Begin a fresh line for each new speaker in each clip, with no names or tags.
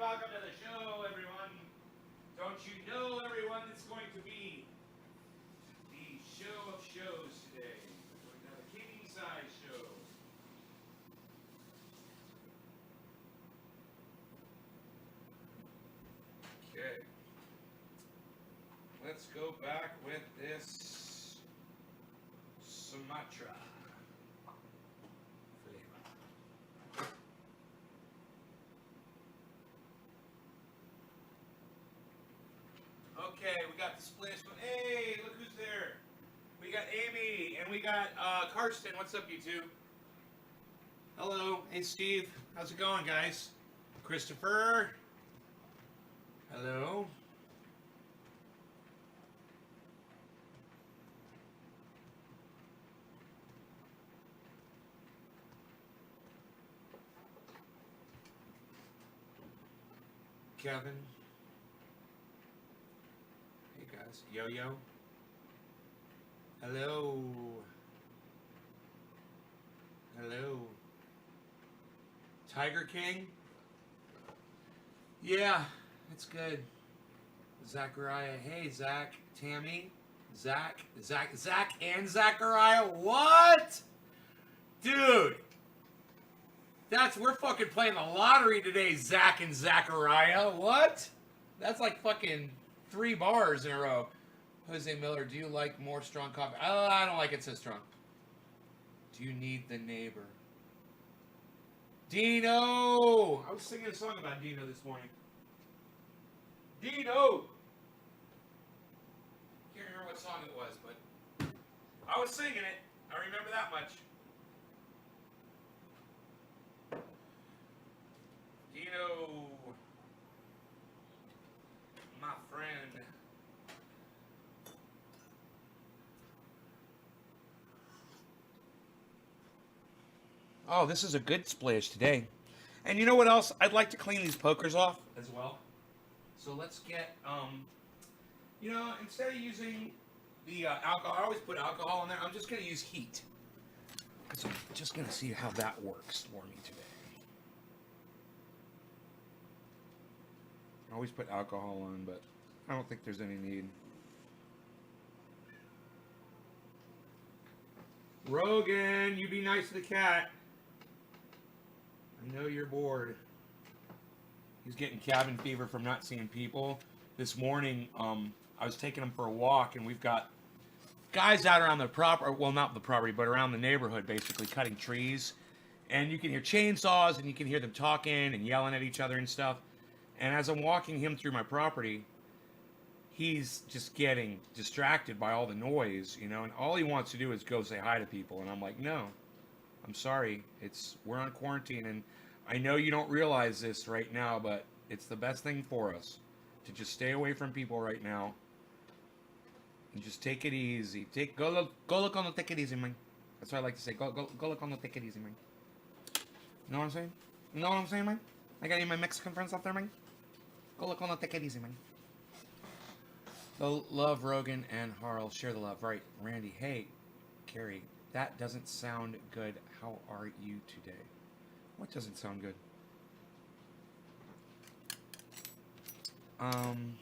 welcome to the show, everyone. Don't you know, everyone, it's going to be the show of shows today. We're going to have a king-size show. Okay. Let's go back with this Sumatra. Okay, we got the splash. Hey, look who's there. We got Amy, and we got Karsten. What's up, you two? Hello. Hey, Steve. How's it going, guys? Christopher. Hello. Kevin. Hey, guys. Yo-Yo. Hello. Hello. Tiger King? Yeah, it's good. Zachariah. Hey, Zach. Tammy. Zach and Zachariah. What? Dude. We're fucking playing the lottery today, Zach and Zachariah. What? That's like fucking 3 bars in a row. Jose Miller, do you like more strong coffee? I don't like it so strong. Do you need the neighbor? Dino! I was singing a song about Dino this morning. Dino! Can't remember what song it was, but I was singing it. I remember that much. Dino, my friend. Oh, this is a good splash today. And you know what else? I'd like to clean these pokers off as well. So let's get, instead of using the alcohol, I always put alcohol in there. I'm just going to use heat. Because I'm just going to see how that works for me today. I always put alcohol on, but I don't think there's any need. Rogan, you be nice to the cat. I know you're bored. He's getting cabin fever from not seeing people. This morning, I was taking him for a walk, and we've got guys out around the property, well, not the property, but around the neighborhood, basically, cutting trees. And you can hear chainsaws, and you can hear them talking and yelling at each other and stuff. And as I'm walking him through my property, he's just getting distracted by all the noise, and all he wants to do is go say hi to people. And I'm like, no, I'm sorry. We're on quarantine, and I know you don't realize this right now, but it's the best thing for us to just stay away from people right now and just take it easy. Go look on the take it easy, man. That's what I like to say. Go look on the take it easy, man. You know what I'm saying? You know what I'm saying, man? I got any of my Mexican friends out there, man? Go look on the take it easy, man. Love Rogan and Harl. Share the love. Right. Randy. Hey, Carrie. That doesn't sound good. How are you today? What doesn't sound good? Howdy.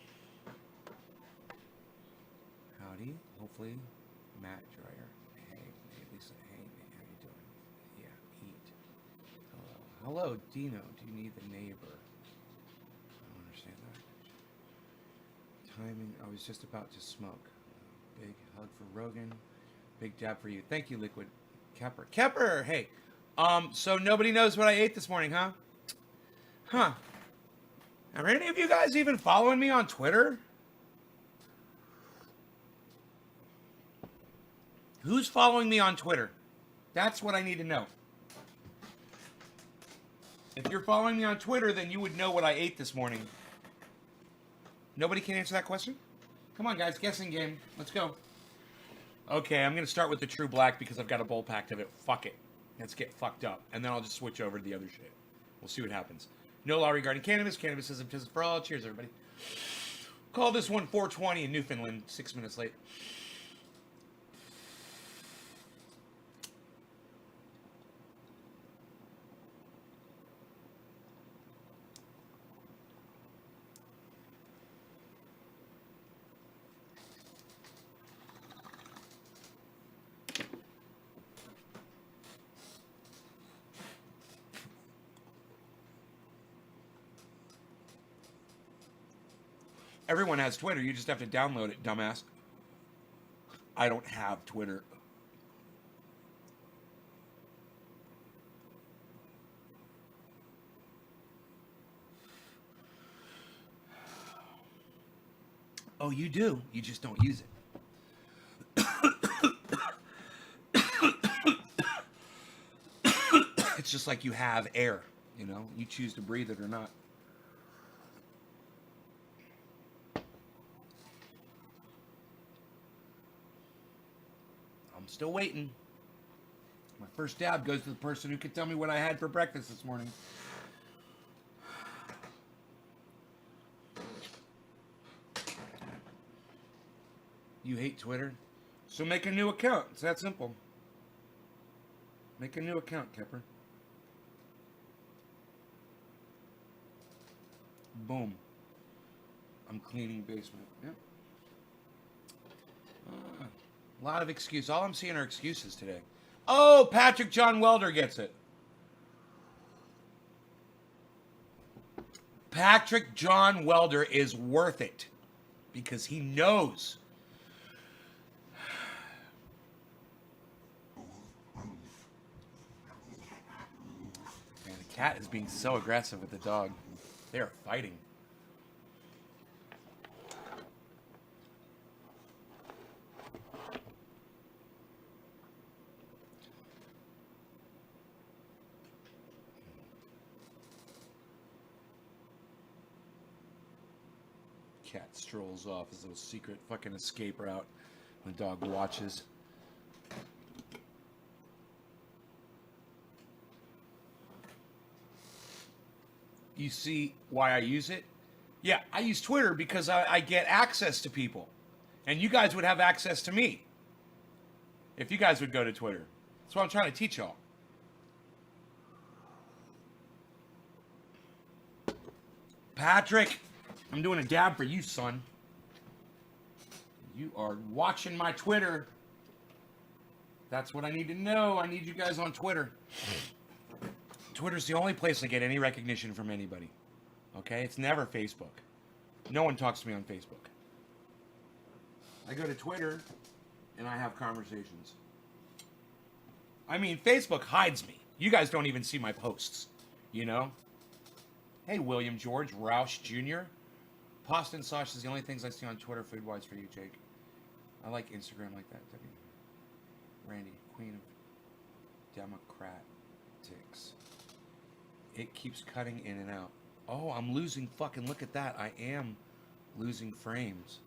Hopefully. Matt Dreyer. Hey, Lisa. Hey, man. How you doing? Yeah, eat. Hello. Hello, Dino. Do you need the neighbor? I don't understand that. Timing. I was just about to smoke. Big hug for Rogan. Big dab for you. Thank you, Liquid. Kepper. Hey. So nobody knows what I ate this morning, huh? Huh. Are any of you guys even following me on Twitter? Who's following me on Twitter? That's what I need to know. If you're following me on Twitter, then you would know what I ate this morning. Nobody can answer that question? Come on, guys. Guessing game. Let's go. Okay, I'm going to start with the True Black because I've got a bowl packed of it. Fuck it. Let's get fucked up. And then I'll just switch over to the other shit. We'll see what happens. No law regarding cannabis. Cannabis isn't for all. Cheers, everybody. Call this one 4:20 in Newfoundland. 6 minutes late. Everyone has Twitter. You just have to download it, dumbass. I don't have Twitter. Oh, you do. You just don't use it. It's just like you have air, you know? You choose to breathe it or not. I'm still waiting. My first dab goes to the person who could tell me what I had for breakfast this morning. You hate Twitter? So make a new account. It's that simple. Make a new account, Kepper. Boom. I'm cleaning basement. Yep. A lot of excuses. All I'm seeing are excuses today. Oh, Patrick John Welder gets it. Patrick John Welder is worth it because he knows. Man, the cat is being so aggressive with the dog. They are fighting. Cat strolls off as a secret fucking escape route. The dog watches. You see why I use it? Yeah, I use Twitter because I get access to people. And you guys would have access to me if you guys would go to Twitter. That's what I'm trying to teach y'all. Patrick, I'm doing a dab for you, son. You are watching my Twitter. That's what I need to know. I need you guys on Twitter. Twitter's the only place I get any recognition from anybody. Okay? It's never Facebook. No one talks to me on Facebook. I go to Twitter and I have conversations. I mean, Facebook hides me. You guys don't even see my posts. You know? Hey, William George, Roush Jr. Pasta and sauce is the only things I see on Twitter food-wise for you, Jake. I like Instagram like that. Randy, Queen of Democratics. It keeps cutting in and out. Oh, I'm losing fucking, look at that. I am losing frames.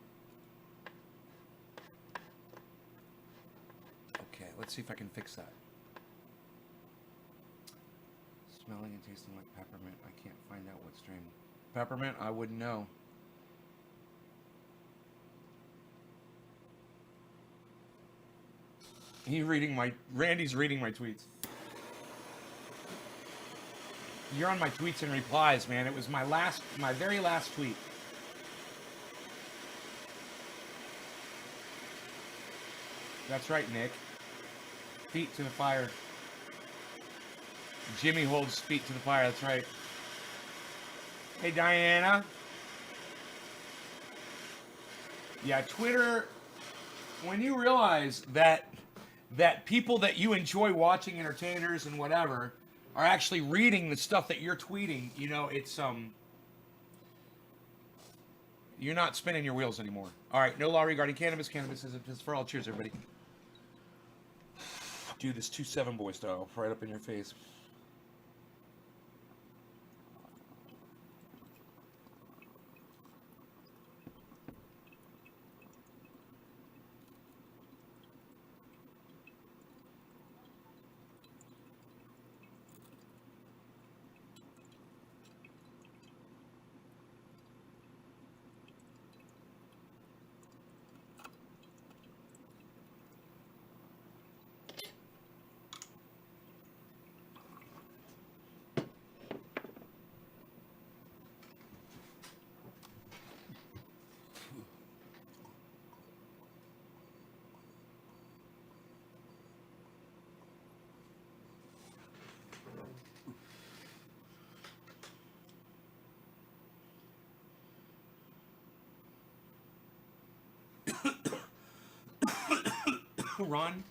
Okay, let's see if I can fix that. Smelling and tasting like peppermint. I can't find out what strain. Peppermint, I wouldn't know. Randy's reading my tweets. You're on my tweets and replies, man. It was my very last tweet. That's right, Nick. Feet to the fire. Jimmy holds feet to the fire, that's right. Hey, Diana. Yeah, Twitter, when you realize that people that you enjoy watching, entertainers and whatever, are actually reading the stuff that you're tweeting, you know, it's you're not spinning your wheels anymore. All right, no law regarding cannabis. Cannabis is for all. Cheers, everybody. Do this 2-7 boy style, right up in your face. Ron,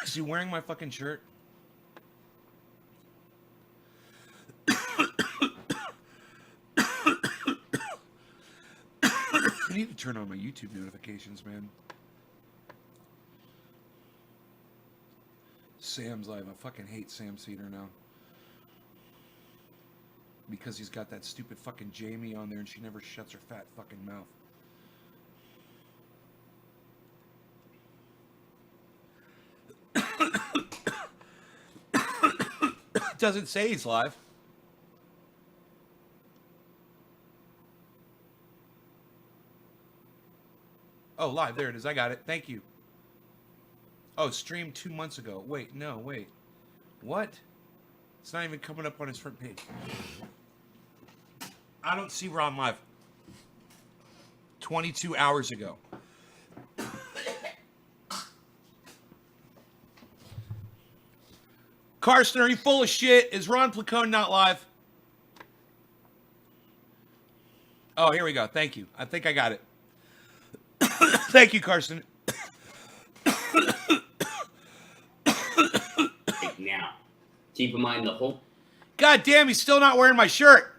is he wearing my fucking shirt? I need to turn on my YouTube notifications, man. Sam's live. I fucking hate Sam Cedar now. Because he's got that stupid fucking Jamie on there and she never shuts her fat fucking mouth. Doesn't say he's live. Oh, live. There it is. I got it. Thank you. Oh, streamed 2 months ago. Wait, no, wait. What? It's not even coming up on his front page. I don't see Ron live. 22 hours ago. Carson, are you full of shit? Is Ron Placone not live? Oh, here we go. Thank you. I think I got it. Thank you, Carson.
Now, keep in mind the whole...
God damn, he's still not wearing my shirt.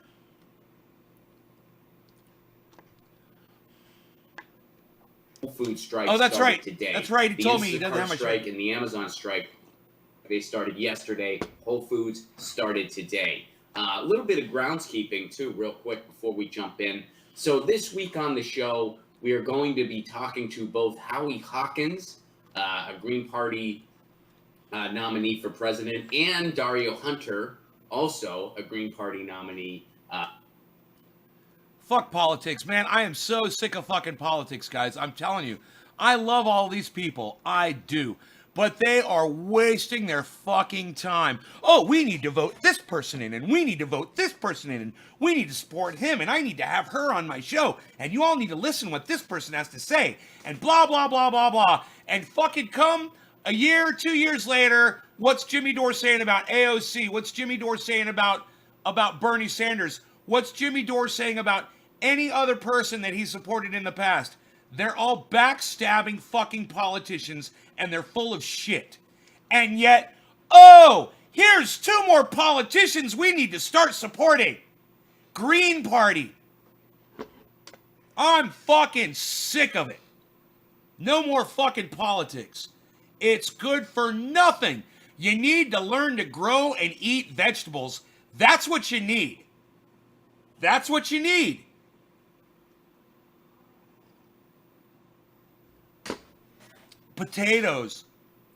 Whole Food strike.
Oh, that's right.
Today.
That's right. He told me he doesn't have my
strike
shirt.
and the Amazon strike, they started yesterday. Whole Foods started today. A little bit of groundskeeping, too, real quick before we jump in. So this week on the show, we are going to be talking to both Howie Hawkins, a Green Party nominee for president, and Dario Hunter, also a Green Party nominee.
Fuck politics, man. I am so sick of fucking politics, guys. I'm telling you. I love all these people. I do. But they are wasting their fucking time. Oh, we need to vote this person in, and we need to vote this person in, and we need to support him, and I need to have her on my show, and you all need to listen what this person has to say, and blah, blah, blah, blah, blah. And fucking come a year, 2 years later, what's Jimmy Dore saying about AOC? What's Jimmy Dore saying about Bernie Sanders? What's Jimmy Dore saying about any other person that he supported in the past? They're all backstabbing fucking politicians, and they're full of shit. And yet, oh, here's 2 more politicians we need to start supporting. Green Party. I'm fucking sick of it. No more fucking politics. It's good for nothing. You need to learn to grow and eat vegetables. That's what you need. That's what you need. Potatoes,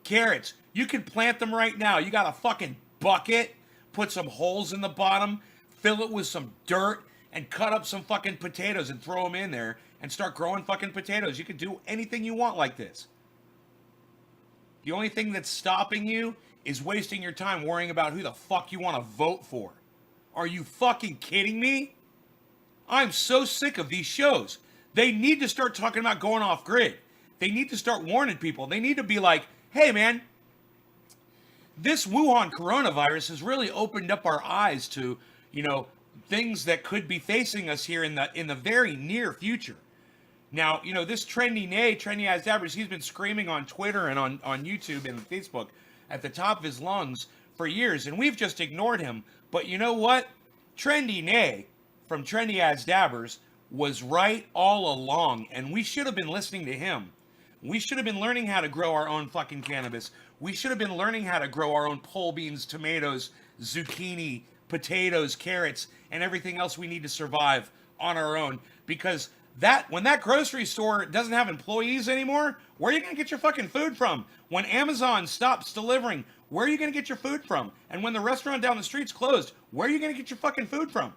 carrots, you can plant them right now. You got a fucking bucket, put some holes in the bottom, fill it with some dirt, and cut up some fucking potatoes and throw them in there and start growing fucking potatoes. You can do anything you want like this. The only thing that's stopping you is wasting your time worrying about who the fuck you want to vote for. Are you fucking kidding me? I'm so sick of these shows. They need to start talking about going off grid. They need to start warning people. They need to be like, hey, man, this Wuhan coronavirus has really opened up our eyes to, things that could be facing us here in the very near future. Now, this Trendy As Dabbers, he's been screaming on Twitter and on YouTube and Facebook at the top of his lungs for years, and we've just ignored him. But you know what? Trendy Nay from Trendy As Dabbers was right all along, and we should have been listening to him. We should have been learning how to grow our own fucking cannabis. We should have been learning how to grow our own pole beans, tomatoes, zucchini, potatoes, carrots, and everything else we need to survive on our own. Because when that grocery store doesn't have employees anymore, where are you going to get your fucking food from? When Amazon stops delivering, where are you going to get your food from? And when the restaurant down the street's closed, where are you going to get your fucking food from?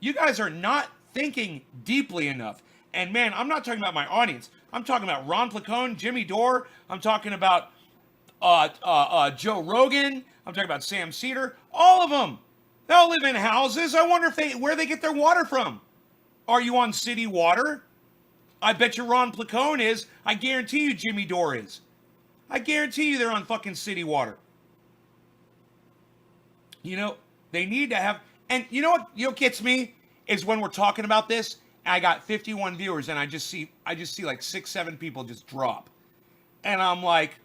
You guys are not thinking deeply enough. And man, I'm not talking about my audience. I'm talking about Ron Placone, Jimmy Dore. I'm talking about Joe Rogan. I'm talking about Sam Cedar. All of them. They all live in houses. I wonder where they get their water from. Are you on city water? I bet you Ron Placone is. I guarantee you Jimmy Dore is. I guarantee you they're on fucking city water. They need to have... And you know what gets me? Is when we're talking about this... I got 51 viewers, and I just see like 6, 7 people just drop. And I'm like,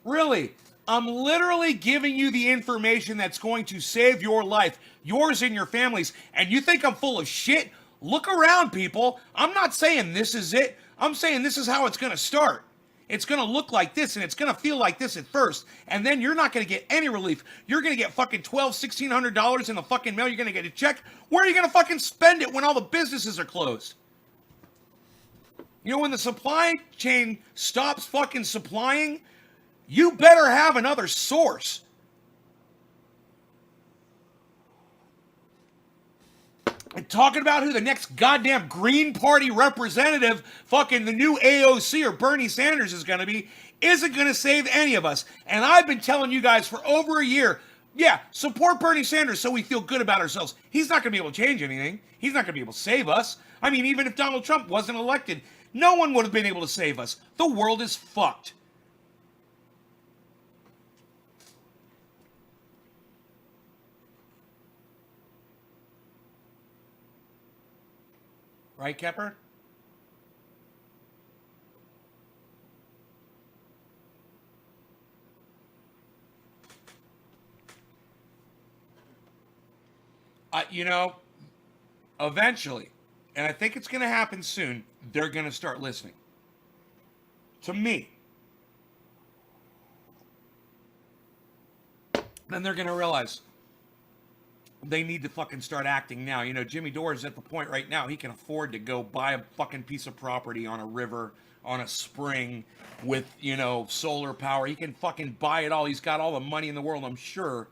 really? I'm literally giving you the information that's going to save your life, yours and your family's. And you think I'm full of shit? Look around, people. I'm not saying this is it. I'm saying this is how it's going to start. It's going to look like this and it's going to feel like this at first. And then you're not going to get any relief. You're going to get fucking $1,200, $1,600 in the fucking mail. You're going to get a check. Where are you going to fucking spend it when all the businesses are closed? You know, when the supply chain stops fucking supplying, you better have another source. And talking about who the next goddamn Green Party representative, fucking the new AOC or Bernie Sanders is going to be, isn't going to save any of us. And I've been telling you guys for over a year, yeah, support Bernie Sanders so we feel good about ourselves. He's not going to be able to change anything. He's not going to be able to save us. I mean, even if Donald Trump wasn't elected, no one would have been able to save us. The world is fucked. Right, Kepper? You know, eventually, and I think it's going to happen soon, they're going to start listening to me. Then they're going to realize they need to fucking start acting now. You know, Jimmy Dore is at the point right now he can afford to go buy a fucking piece of property on a river, on a spring with, you know, solar power. He can fucking buy it all. He's got all the money in the world. I'm sure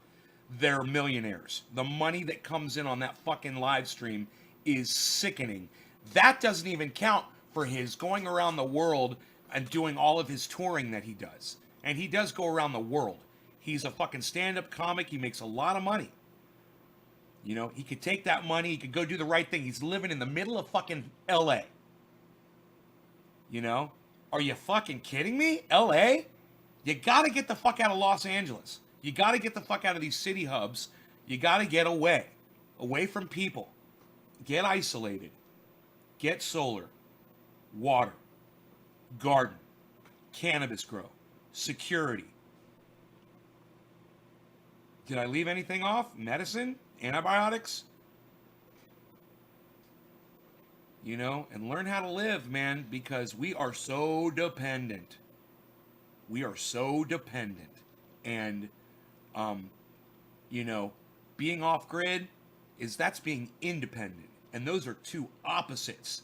they're millionaires. The money that comes in on that fucking live stream is sickening. That doesn't even count for his going around the world and doing all of his touring that he does. And he does go around the world. He's a fucking stand-up comic. He makes a lot of money. You know, he could take that money. He could go do the right thing. He's living in the middle of fucking L.A. You know? Are you fucking kidding me? L.A.? You got to get the fuck out of Los Angeles. You got to get the fuck out of these city hubs. You got to get away from people. Get isolated. Get solar, water, garden, cannabis grow, security. Did I leave anything off? Medicine? Antibiotics? You know, and learn how to live, man, because we are so dependent. We are so dependent. And, you know, being off grid that's being independent. And those are two opposites.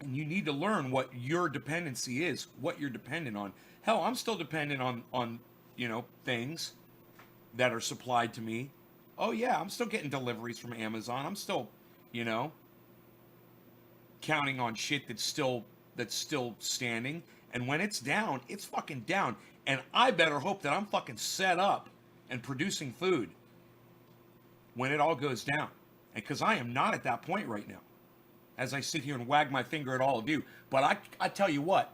And you need to learn what your dependency is, what you're dependent on. Hell, I'm still dependent on you know, things that are supplied to me. Oh yeah, I'm still getting deliveries from Amazon. I'm still, you know, counting on shit that's still standing. And when it's down, it's fucking down. And I better hope that I'm fucking set up and producing food when it all goes down. And because I am not at that point right now, as I sit here and wag my finger at all of you. But I tell you what,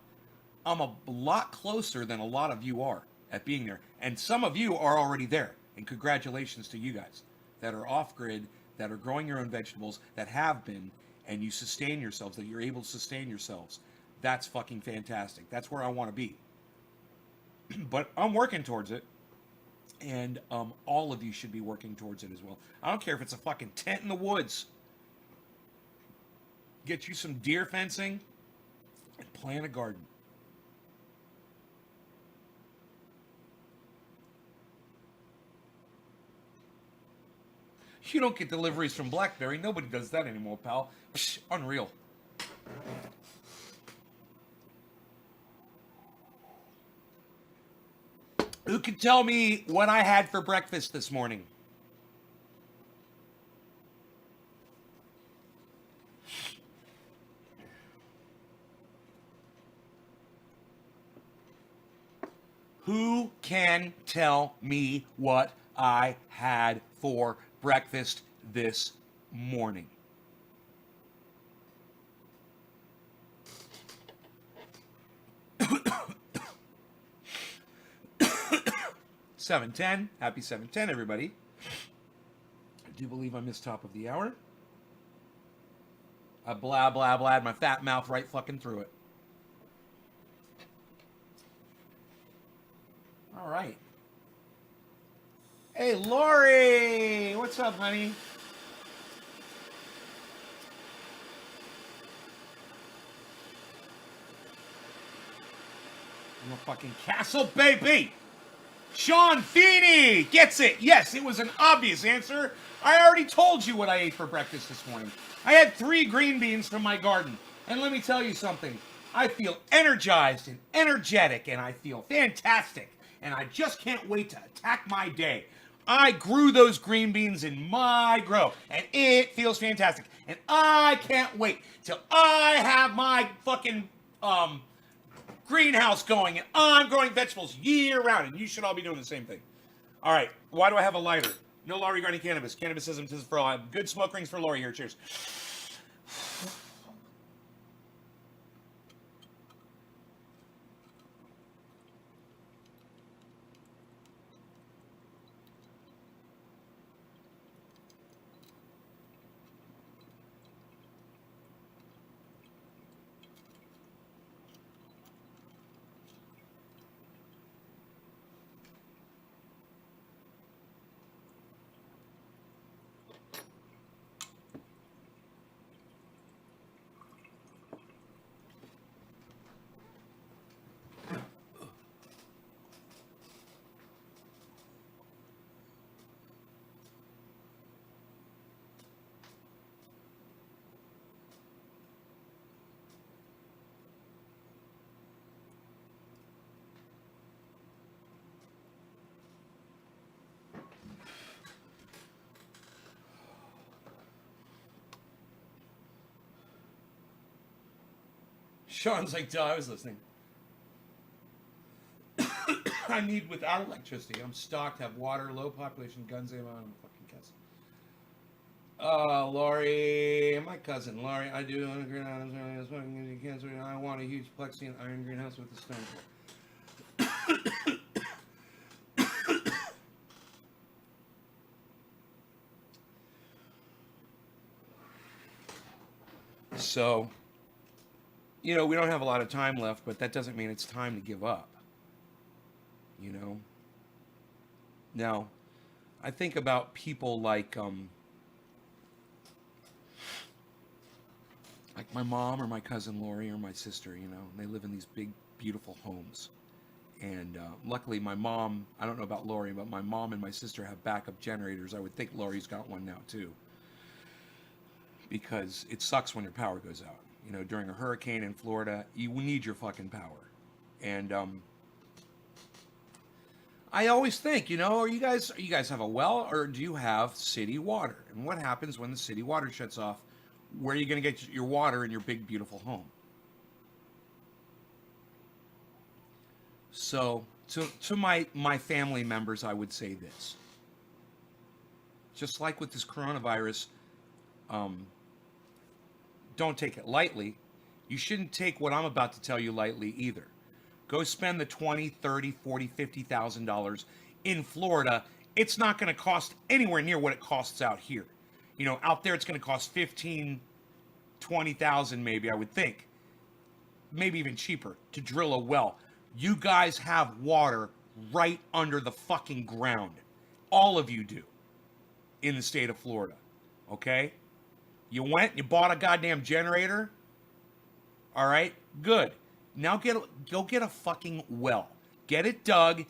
I'm a lot closer than a lot of you are at being there. And some of you are already there. And congratulations to you guys that are off grid, that are growing your own vegetables, that have been, and you sustain yourselves, that you're able to sustain yourselves. That's fucking fantastic. That's where I want to be. But I'm working towards it. And all of you should be working towards it as well. I don't care if it's a fucking tent in the woods. Get you some deer fencing and plant a garden. You don't get deliveries from BlackBerry. Nobody does that anymore, pal. Psh, unreal. Who can tell me what I had for breakfast this morning? Who can tell me what I had for breakfast this morning? $7:10. Happy 7:10, everybody. I do believe I missed top of the hour. I blah, blah, blah, my fat mouth right fucking through it. All right. Hey, Lori! What's up, honey? I'm a fucking castle, baby! Sean Feeney gets it. Yes, it was an obvious answer. I already told you what I ate for breakfast this morning. I had 3 green beans from my garden. And let me tell you something. I feel energized and energetic, and I feel fantastic. And I just can't wait to attack my day. I grew those green beans in my grow, and it feels fantastic. And I can't wait till I have my fucking greenhouse going, and I'm growing vegetables year round, and you should all be doing the same thing. All right, why do I have a lighter? No law regarding cannabis. Cannabism is for all. Good smoke rings for Lori here. Cheers. Sean's like, duh, I was listening. I need without electricity. I'm stocked, have water, low population, guns, ammo, I'm fucking cuss. Lori, my cousin Lori, I do own a greenhouse, smoking cancer, and I want a huge plexi and iron greenhouse with a stone floor. So, you know, we don't have a lot of time left, but that doesn't mean it's time to give up. You know? Now, I think about people like my mom or my cousin Lori or my sister, you know, and they live in these big, beautiful homes. And luckily my mom, I don't know about Lori, but my mom and my sister have backup generators. I would think Lori's got one now too. Because it sucks when your power goes out. You know, during a hurricane in Florida, you need your fucking power. And I always think, you know, you guys have a well, or do you have city water? And what happens when the city water shuts off? Where are you going to get your water in your big, beautiful home? So, to my family members, I would say this. Just like with this coronavirus, don't take it lightly. You shouldn't take what I'm about to tell you lightly either. Go spend the $20, $30, $40, $50,000 in Florida. It's not going to cost anywhere near what it costs out here. You know, out there it's going to cost $15,000, $20,000 maybe, I would think. Maybe even cheaper to drill a well. You guys have water right under the fucking ground. All of you do in the state of Florida. Okay? You went, you bought a goddamn generator. All right? Good. Now go get a fucking well. Get it dug.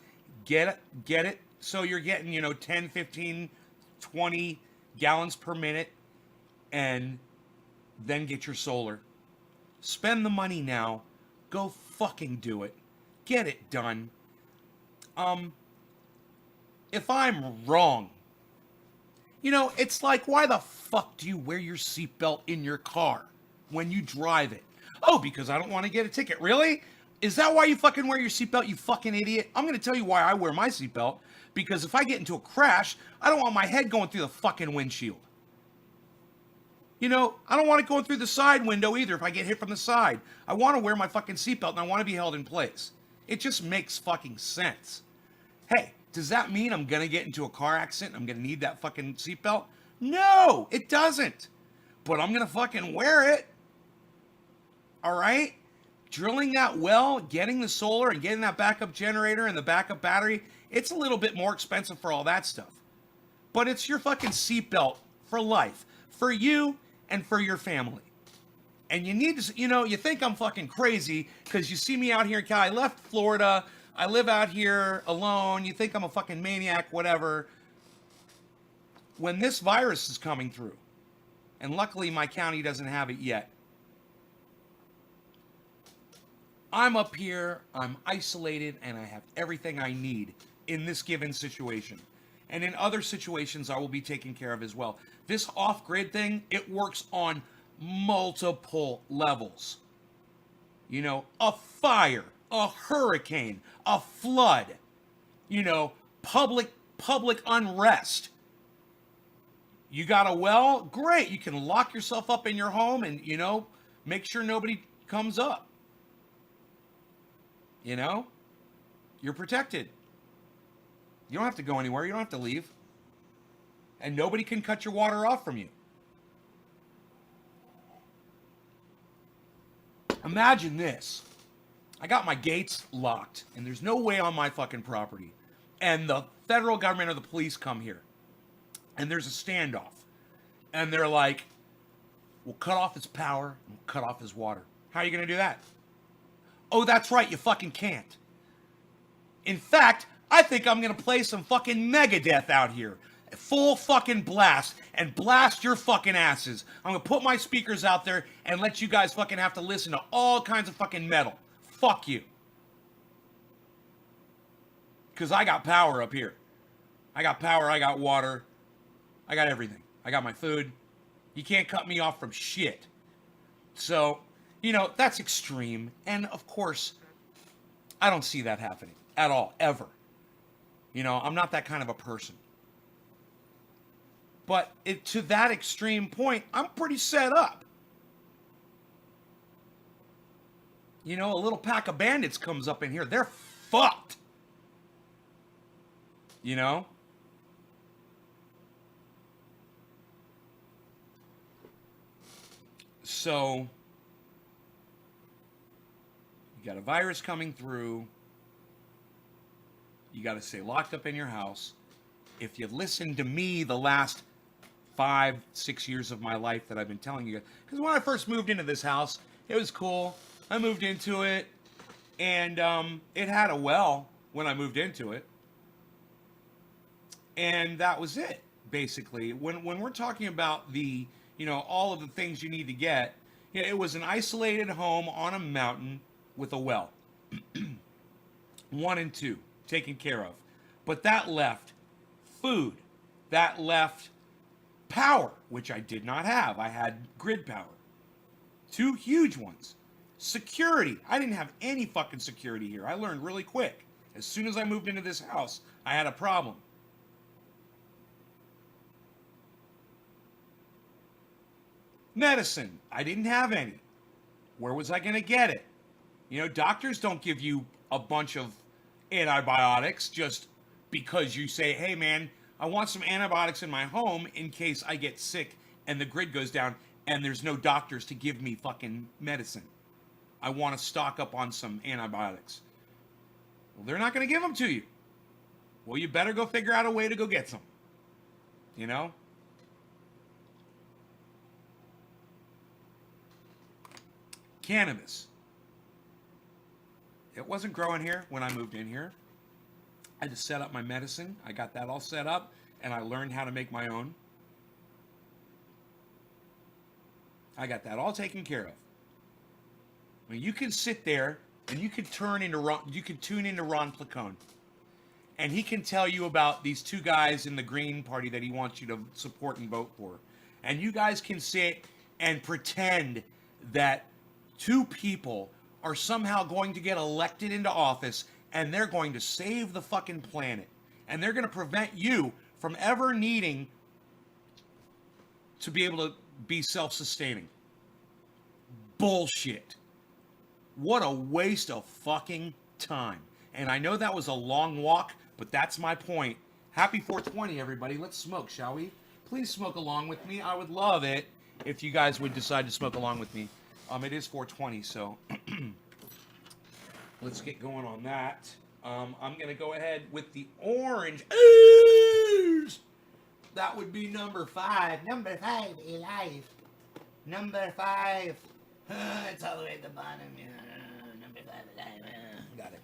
Get it so you're getting, you know, 10, 15, 20 gallons per minute, and then get your solar. Spend the money now. Go fucking do it. Get it done. If I'm wrong, you know, it's like, why the fuck do you wear your seatbelt in your car when you drive it? Oh, because I don't want to get a ticket. Really? Is that why you fucking wear your seatbelt, you fucking idiot? I'm going to tell you why I wear my seatbelt. Because if I get into a crash, I don't want my head going through the fucking windshield. You know, I don't want it going through the side window either if I get hit from the side. I want to wear my fucking seatbelt and I want to be held in place. It just makes fucking sense. Hey, does that mean I'm going to get into a car accident and I'm going to need that fucking seatbelt? No, it doesn't. But I'm going to fucking wear it. All right? Drilling that well, getting the solar and getting that backup generator and the backup battery, it's a little bit more expensive for all that stuff. But it's your fucking seatbelt for life, for you and for your family. And you need to, you think I'm fucking crazy because you see me out here in Cali. I left Florida. I live out here alone. You think I'm a fucking maniac, whatever. When this virus is coming through, and luckily my county doesn't have it yet, I'm up here, I'm isolated, and I have everything I need in this given situation. And in other situations, I will be taken care of as well. This off-grid thing, it works on multiple levels. A fire, a hurricane, a flood, public unrest. You got a well? Great. You can lock yourself up in your home and, make sure nobody comes up. You're protected. You don't have to go anywhere. You don't have to leave. And nobody can cut your water off from you. Imagine this. I got my gates locked, and there's no way on my fucking property. And the federal government or the police come here. And there's a standoff. And they're like, we'll cut off his power, and we'll cut off his water. How are you going to do that? Oh, that's right, you fucking can't. In fact, I think I'm going to play some fucking Megadeth out here. Full fucking blast. And blast your fucking asses. I'm going to put my speakers out there and let you guys fucking have to listen to all kinds of fucking metal. Fuck you. Because I got power up here. I got power, I got water. I got everything. I got my food. You can't cut me off from shit. So, that's extreme. And of course, I don't see that happening at all, ever. I'm not that kind of a person. But to that extreme point, I'm pretty set up. A little pack of bandits comes up in here. They're fucked. So, you got a virus coming through. You got to stay locked up in your house. If you listen to me the last 5-6 years of my life that I've been telling you, because when I first moved into this house, it was cool. I moved into it, and it had a well when I moved into it. And that was it, basically. When we're talking about the, all of the things you need to get, it was an isolated home on a mountain with a well. 1 and 2, taken care of. But that left food. That left power, which I did not have. I had grid power. 2 huge ones. Security. I didn't have any fucking security here. I learned really quick. As soon as I moved into this house, I had a problem. Medicine. I didn't have any. Where was I going to get it? Doctors don't give you a bunch of antibiotics just because you say, hey man, I want some antibiotics in my home in case I get sick and the grid goes down and there's no doctors to give me fucking medicine. I want to stock up on some antibiotics. Well, they're not going to give them to you. Well, you better go figure out a way to go get some. Cannabis. It wasn't growing here when I moved in here. I had to set up my medicine. I got that all set up, and I learned how to make my own. I got that all taken care of. I mean, you can sit there and you can tune into Ron Placone, and he can tell you about these 2 guys in the Green Party that he wants you to support and vote for, and you guys can sit and pretend that 2 people are somehow going to get elected into office and they're going to save the fucking planet. And they're going to prevent you from ever needing to be able to be self-sustaining. Bullshit. What a waste of fucking time. And I know that was a long walk, but that's my point. Happy 420, everybody. Let's smoke, shall we? Please smoke along with me. I would love it if you guys would decide to smoke along with me. It is 420, so let's get going on that. I'm gonna go ahead with the orange. Ooze! That would be number 5. Number 5, alive. Number 5. It's all the way at the bottom. Number 5, alive. Got it.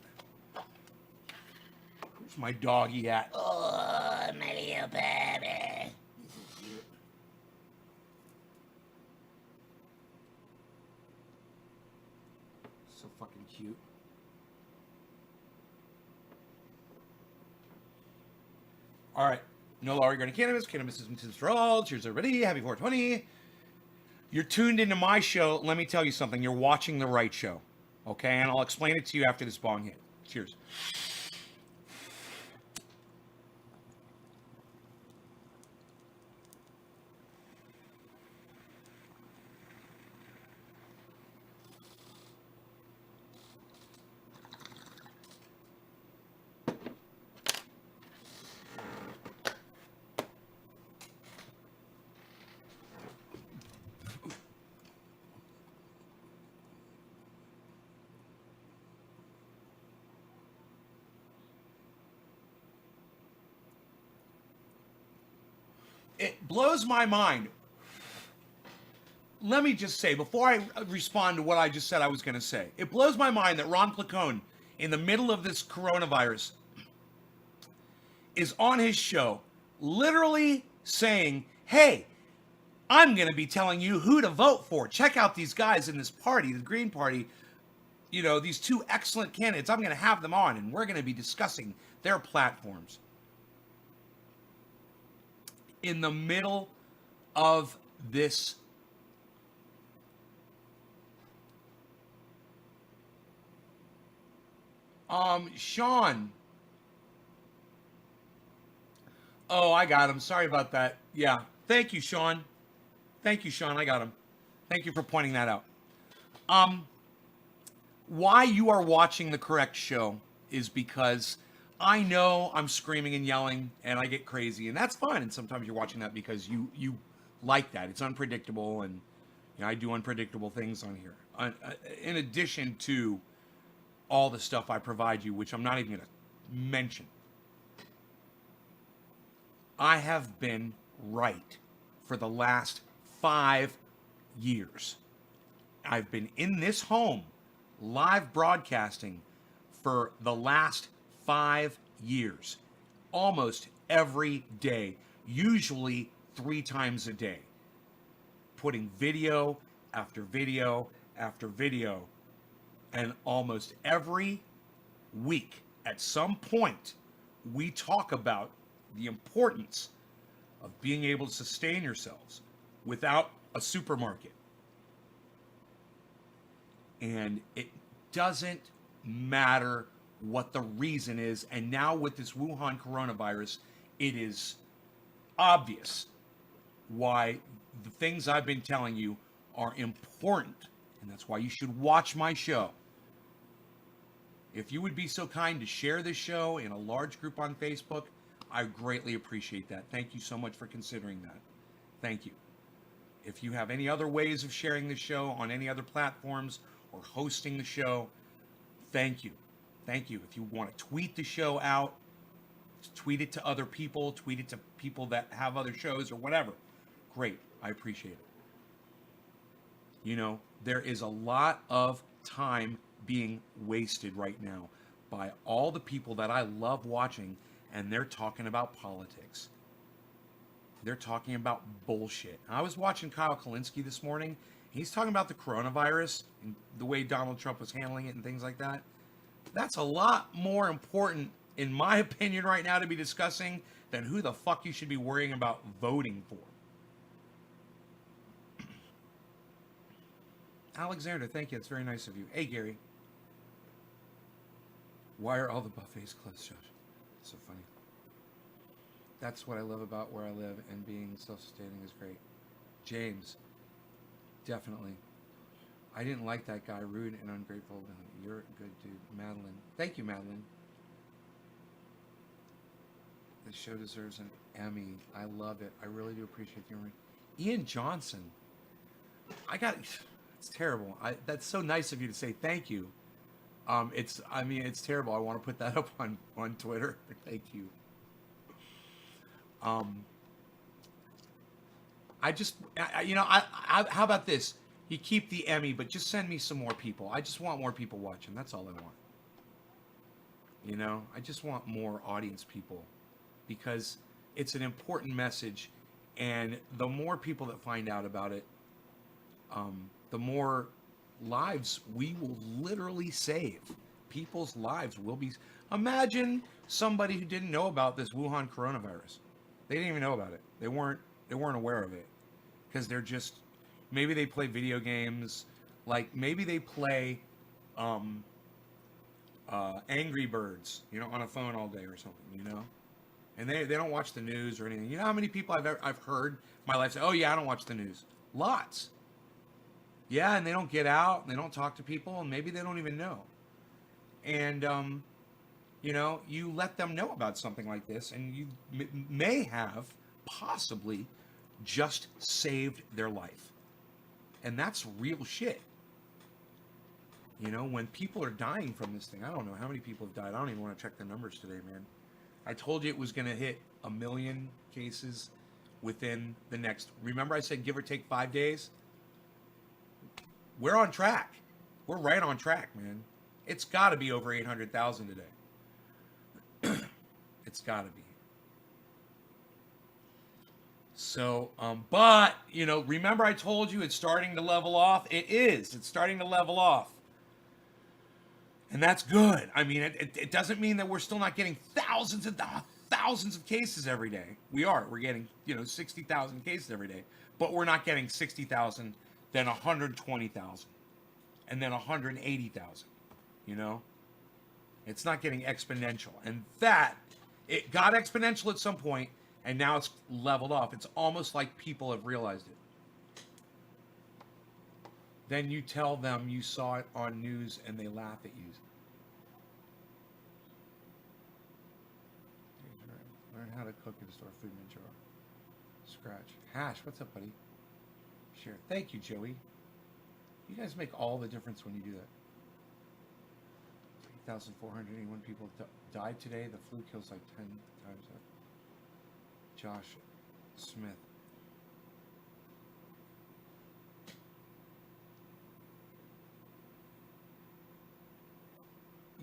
Where's my doggy at? Oh, my little baby. This is cute. So fucking cute. All right. No law regarding cannabis. Cannabis is intended for all. Cheers, everybody. Happy 420. You're tuned into my show. Let me tell you something. You're watching the right show. Okay? And I'll explain it to you after this bong hit. Cheers. It blows my mind. Let me just say, before I respond to what I just said I was going to say, it blows my mind that Ron Placone, in the middle of this coronavirus, is on his show literally saying, hey, I'm going to be telling you who to vote for. Check out these guys in this party, the Green Party, you know, these 2 excellent candidates. I'm going to have them on, and we're going to be discussing their platforms. In the middle of this Sean. Oh, I got him. Sorry about that. Yeah. Thank you, Sean. Thank you, Sean. I got him. Thank you for pointing that out. Why you are watching the correct show is because I know I'm screaming and yelling and I get crazy, and that's fine. And sometimes you're watching that because you like that. It's unpredictable, and you know, I do unpredictable things on here. In addition to all the stuff I provide you, which I'm not even going to mention. I have been right for the last 5 years. I've been in this home live broadcasting for the last 5 years, almost every day, usually 3 times a day, putting video after video after video, and almost every week at some point we talk about the importance of being able to sustain yourselves without a supermarket. And it doesn't matter what the reason is. And now with this Wuhan coronavirus, it is obvious why the things I've been telling you are important. And that's why you should watch my show. If you would be so kind to share this show in a large group on Facebook, I greatly appreciate that. Thank you so much for considering that. Thank you. If you have any other ways of sharing the show on any other platforms or hosting the show, thank you. Thank you. If you want to tweet the show out, tweet it to other people, tweet it to people that have other shows or whatever. Great. I appreciate it. You know, there is a lot of time being wasted right now by all the people that I love watching, and they're talking about politics. They're talking about bullshit. I was watching Kyle Kulinski this morning. He's talking about the coronavirus and the way Donald Trump was handling it and things like that. That's a lot more important, in my opinion, right now to be discussing than who the fuck you should be worrying about voting for. Alexander, thank you. That's very nice of you. Hey, Gary. Why are all the buffets closed, Josh? So funny. That's what I love about where I live, and being self-sustaining is great. James, definitely. I didn't like that guy, rude and ungrateful. You're a good dude. Madeline. Thank you, Madeline. The show deserves an Emmy. I love it. I really do appreciate the humor. Ian Johnson. It's terrible. That's so nice of you to say thank you. It's terrible. I want to put that up on Twitter. Thank you. Um, I just, how about this? You keep the Emmy, but just send me some more people. I just want more people watching. That's all I want. I just want more audience people because it's an important message, and the more people that find out about it, the more lives we will literally save. People's lives will be. Imagine somebody who didn't know about this Wuhan coronavirus. They didn't even know about it. They weren't aware of it because they're just maybe they play video games, like maybe they play Angry Birds, on a phone all day or something, and they don't watch the news or anything. You know how many people I've heard in my life say, "Oh yeah, I don't watch the news." Lots. Yeah, and they don't get out, and they don't talk to people, and maybe they don't even know. And you let them know about something like this, and you may have possibly just saved their life, and that's real shit. When people are dying from this thing, I don't know how many people have died. I don't even want to check the numbers today, man. I told you it was going to hit 1 million cases within the next. Remember, I said give or take 5 days. We're on track. We're right on track, man. It's got to be over 800,000 today. It's got to be. So, but, remember I told you it's starting to level off? It is. It's starting to level off. And that's good. I mean, it doesn't mean that we're still not getting thousands of cases every day. We are. We're getting, 60,000 cases every day. But we're not getting 60,000, then 120,000, and then 180,000. It's not getting exponential. And it got exponential at some point, and now it's leveled off. It's almost like people have realized it. Then you tell them you saw it on news and they laugh at you. Learn how to cook and store food in a jar. Scratch. Hash, what's up, buddy? Share. Thank you, Joey. You guys make all the difference when you do that. 3,481 people died today. The flu kills like 10 times that. Josh Smith.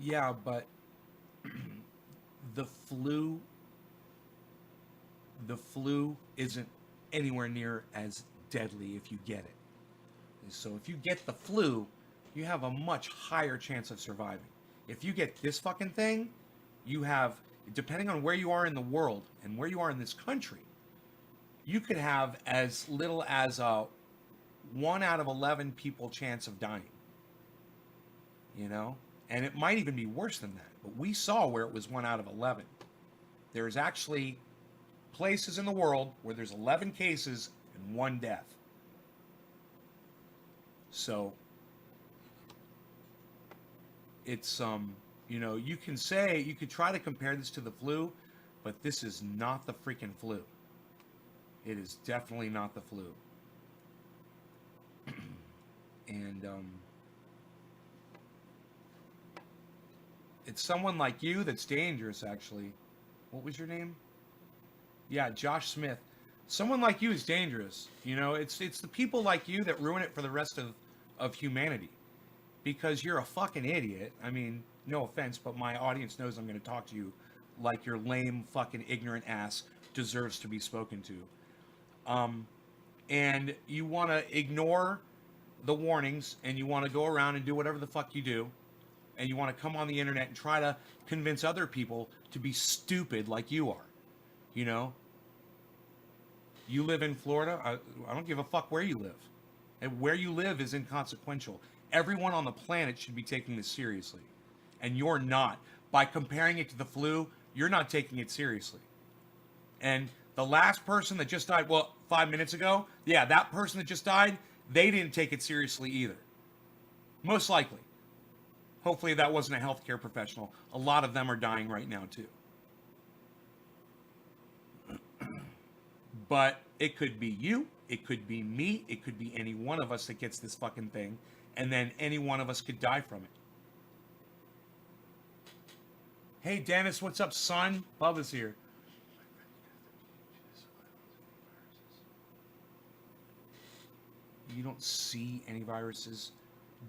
Yeah, but the flu isn't anywhere near as deadly if you get it. So if you get the flu, you have a much higher chance of surviving. If you get this fucking thing, you have, depending on where you are in the world and where you are in this country, you could have as little as a 1 out of 11 people chance of dying. And it might even be worse than that. But we saw where it was 1 out of 11. There's actually places in the world where there's 11 cases and 1 death. So it's you could try to compare this to the flu, but this is not the freaking flu. It is definitely not the flu. And it's someone like you that's dangerous, actually. What was your name? Yeah, Josh Smith. Someone like you is dangerous. It's the people like you that ruin it for the rest of humanity. Because you're a fucking idiot. I mean, no offense, but my audience knows I'm going to talk to you like your lame, fucking, ignorant ass deserves to be spoken to. And you want to ignore the warnings, and you want to go around and do whatever the fuck you do. And you want to come on the internet and try to convince other people to be stupid like you are. You live in Florida. I don't give a fuck where you live. And where you live is inconsequential. Everyone on the planet should be taking this seriously. And you're not. By comparing it to the flu, you're not taking it seriously. And the last person that just died, 5 minutes ago, yeah, that person that just died, they didn't take it seriously either. Most likely. Hopefully that wasn't a healthcare professional. A lot of them are dying right now too. But it could be you, it could be me, it could be any one of us that gets this fucking thing, and then any one of us could die from it. Hey, Dennis, what's up, son? Bubba's here. You don't see any viruses.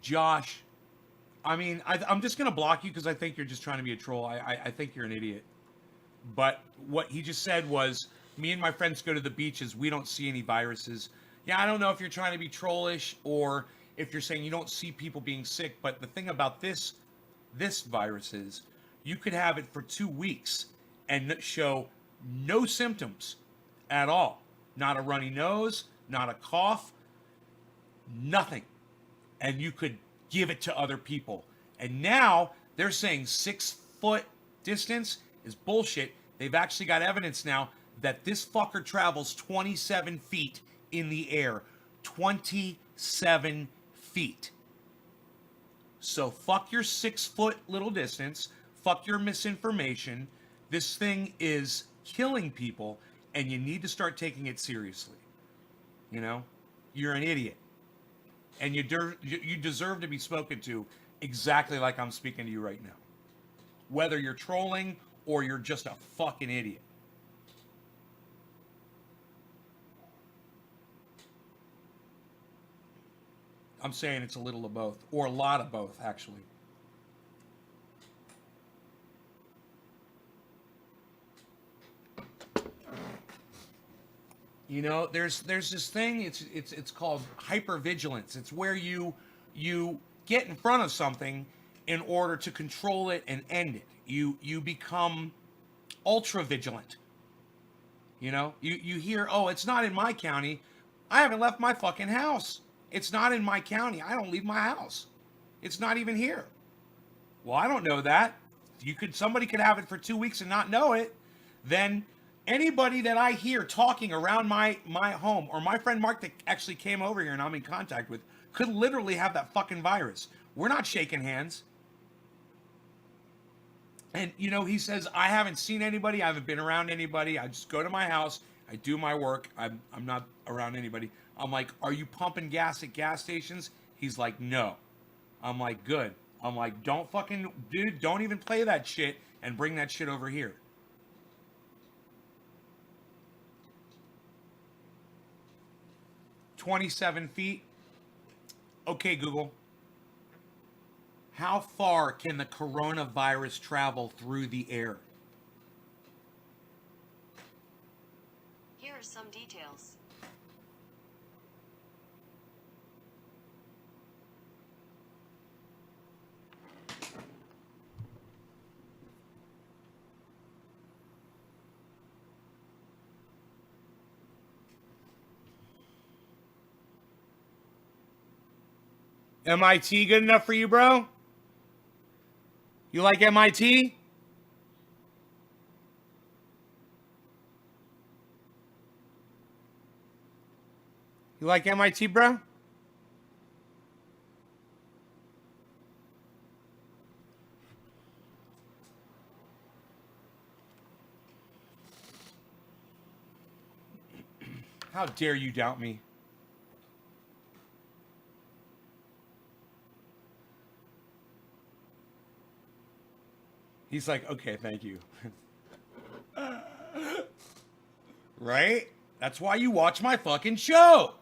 Josh, I mean, I'm just going to block you because I think you're just trying to be a troll. I think you're an idiot. But what he just said was, me and my friends go to the beaches. We don't see any viruses. Yeah, I don't know if you're trying to be trollish or if you're saying you don't see people being sick. But the thing about this virus is you could have it for 2 weeks and show no symptoms at all. Not a runny nose, not a cough, nothing. And you could give it to other people. And now they're saying 6 foot distance is bullshit. They've actually got evidence now that this fucker travels 27 feet in the air. 27 feet. So fuck your 6 foot little distance. Fuck your misinformation. This thing is killing people, and you need to start taking it seriously. You know? You're an idiot. And you deserve to be spoken to exactly like I'm speaking to you right now. Whether you're trolling or you're just a fucking idiot. I'm saying it's a little of both, or a lot of both, actually. You know, there's this thing. It's called hypervigilance. It's where you get in front of something in order to control it and end it. You become ultra vigilant. You know, you hear, oh, it's not in my county. I haven't left my fucking house. It's not in my county. I don't leave my house. It's not even here. Well, I don't know that. Somebody could have it for 2 weeks and not know it. Then anybody that I hear talking around my home, or my friend Mark that actually came over here and I'm in contact with, could literally have that fucking virus. We're not shaking hands. And, you know, he says, I haven't seen anybody. I haven't been around anybody. I just go to my house. I do my work. I'm not around anybody. I'm like, are you pumping gas at gas stations? He's like, no. I'm like, good. I'm like, don't even play that shit and bring that shit over here. "27 feet. Okay, Google. How far can the coronavirus travel through the air?
Here are some details.
MIT good enough for you, bro? You like MIT? You like MIT, bro? How dare you doubt me? He's like, okay, thank you. Right? That's why you watch my fucking show.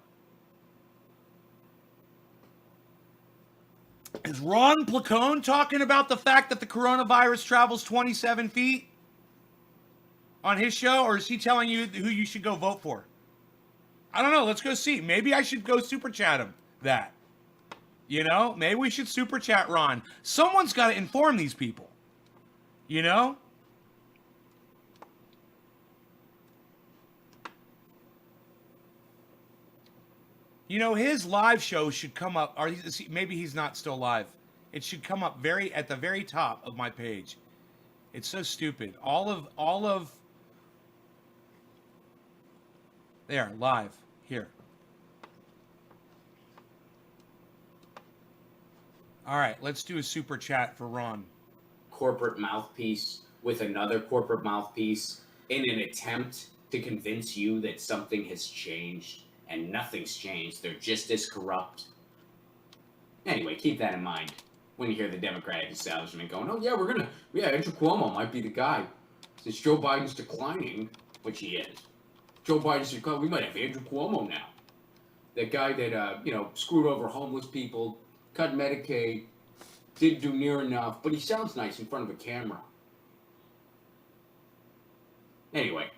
Is Ron Placone talking about the fact that the coronavirus travels 27 feet on his show? Or is he telling you who you should go vote for? I don't know. Let's go see. Maybe I should go super chat him that. You know? Maybe we should super chat Ron. Someone's got to inform these people. You know? You know, his live show should come up, or maybe he's not still live. It should come up at the very top of my page. It's so stupid. All of there, live, here. All right, let's do a super chat for Ron.
Corporate mouthpiece with another corporate mouthpiece in an attempt to convince you that something has changed, and nothing's changed. They're just as corrupt. Anyway, keep that in mind. when you hear the Democratic establishment going, "Oh yeah, Andrew Cuomo might be the guy since Joe Biden's declining," which he is. Joe Biden's declining. We might have Andrew Cuomo now. That guy that screwed over homeless people, cut Medicaid, didn't do near enough, but he sounds nice in front of a camera. Anyway,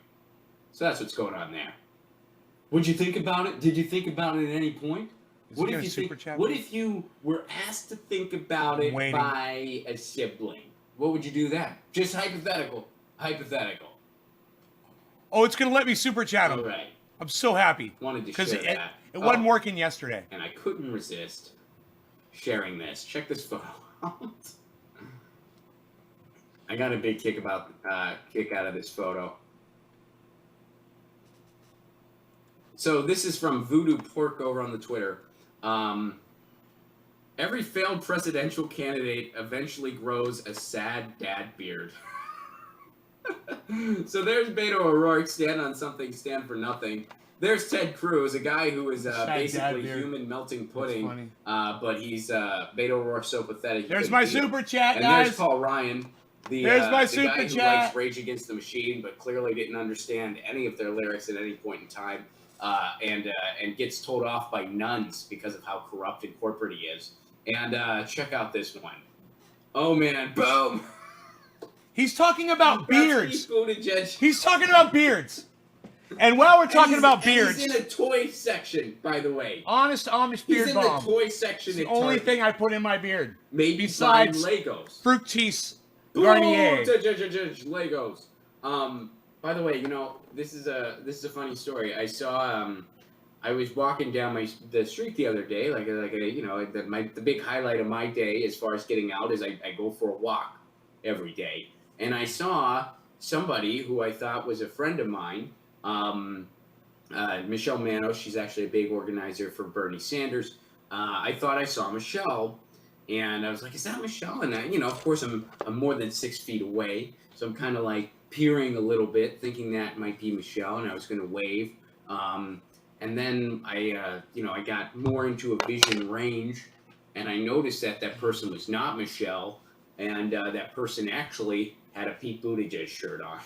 so that's what's going on there. What'd you think about it? Did you think about it at any point? What if you were asked to think about it by a sibling? What would you do then? Just hypothetical. Hypothetical.
Oh, it's going to let me super chat him.
All right.
I'm so happy.
Wanted to share that.
It wasn't working yesterday.
And I couldn't resist sharing this. Check this photo out. I got a big kick out of this photo. So this is from Voodoo Pork over on the Twitter. Every failed presidential candidate eventually grows a sad dad beard. So there's Beto O'Rourke, stand on something, stand for nothing. There's Ted Cruz, a guy who is basically human melting pudding. But he's Beto O'Rourke's so pathetic.
There's my super chat,
and
guys.
There's Paul Ryan. The guy who likes Rage Against the Machine, but clearly didn't understand any of their lyrics at any point in time. And gets told off by nuns because of how corrupt and corporate he is. And check out this one. Oh man, boom!
He's talking about beards.
Buttigieg.
He's talking about beards. And while we're talking about beards,
he's in a toy section, by the way.
Honest Amish beard bomb.
He's in the toy section.
It's the only thing I put in my beard.
Maybe
besides
Legos.
Fructis Garnier.
Legos. By the way, this is a funny story. I saw I was walking down the street the other day, the big highlight of my day as far as getting out is I go for a walk every day, and I saw somebody who I thought was a friend of mine, Michelle Manos. She's actually a big organizer for Bernie Sanders. I thought I saw Michelle, and I was like, "Is that Michelle?" And of course, I'm more than 6 feet away, so I'm kind of like peering a little bit, thinking that might be Michelle, and I was going to wave. And then I got more into a vision range, and I noticed that person was not Michelle, and that person actually had a Pete Buttigieg shirt on.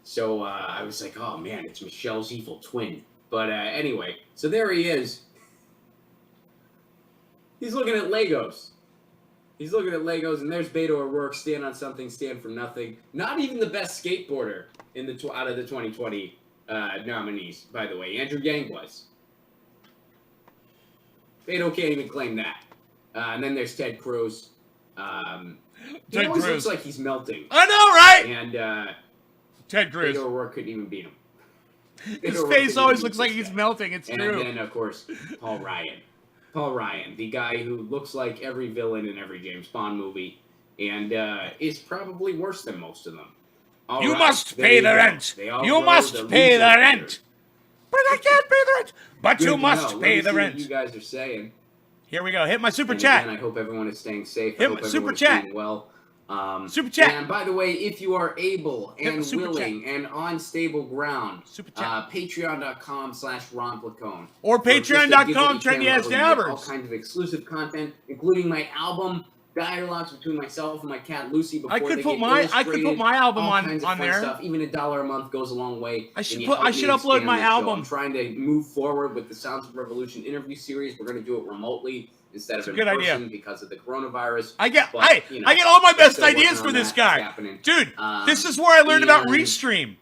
So I was like, oh man, it's Michelle's evil twin. But anyway, so there he is. He's looking at Legos. And there's Beto O'Rourke, stand on something, stand for nothing. Not even the best skateboarder out of the 2020 nominees, by the way. Andrew Yang was. Beto can't even claim that. And then there's Ted Cruz. He always looks like he's melting.
I know, right?
And
Ted Cruz.
Beto O'Rourke couldn't even beat him.
His face always looks like he's melting. It's true.
And then, of course, Paul Ryan. Paul Ryan, the guy who looks like every villain in every James Bond movie, and is probably worse than most of them.
You must pay the rent. You must pay the rent. But I can't pay the rent. But you must pay the rent.
What you guys are saying.
Here we go. Hit my super chat.
Again, I hope everyone is staying safe.
Hit my super chat.
Doing well.
Super chat.
And by the way, if you are able and willing and on stable ground, patreon.com/Ron Placone.
Or patreon.com/TrendyAsDabbers.
All kinds of exclusive content, including my album, dialogues between myself and my cat Lucy.
I could put my album on there.
Stuff. Even $1 a month goes a long way.
I should upload my album.
I'm trying to move forward with the Sounds of Revolution interview series. We're going to do it remotely instead of in person because of the coronavirus.
I get all my best ideas for this guy. Dude, this is where I learned about Restream.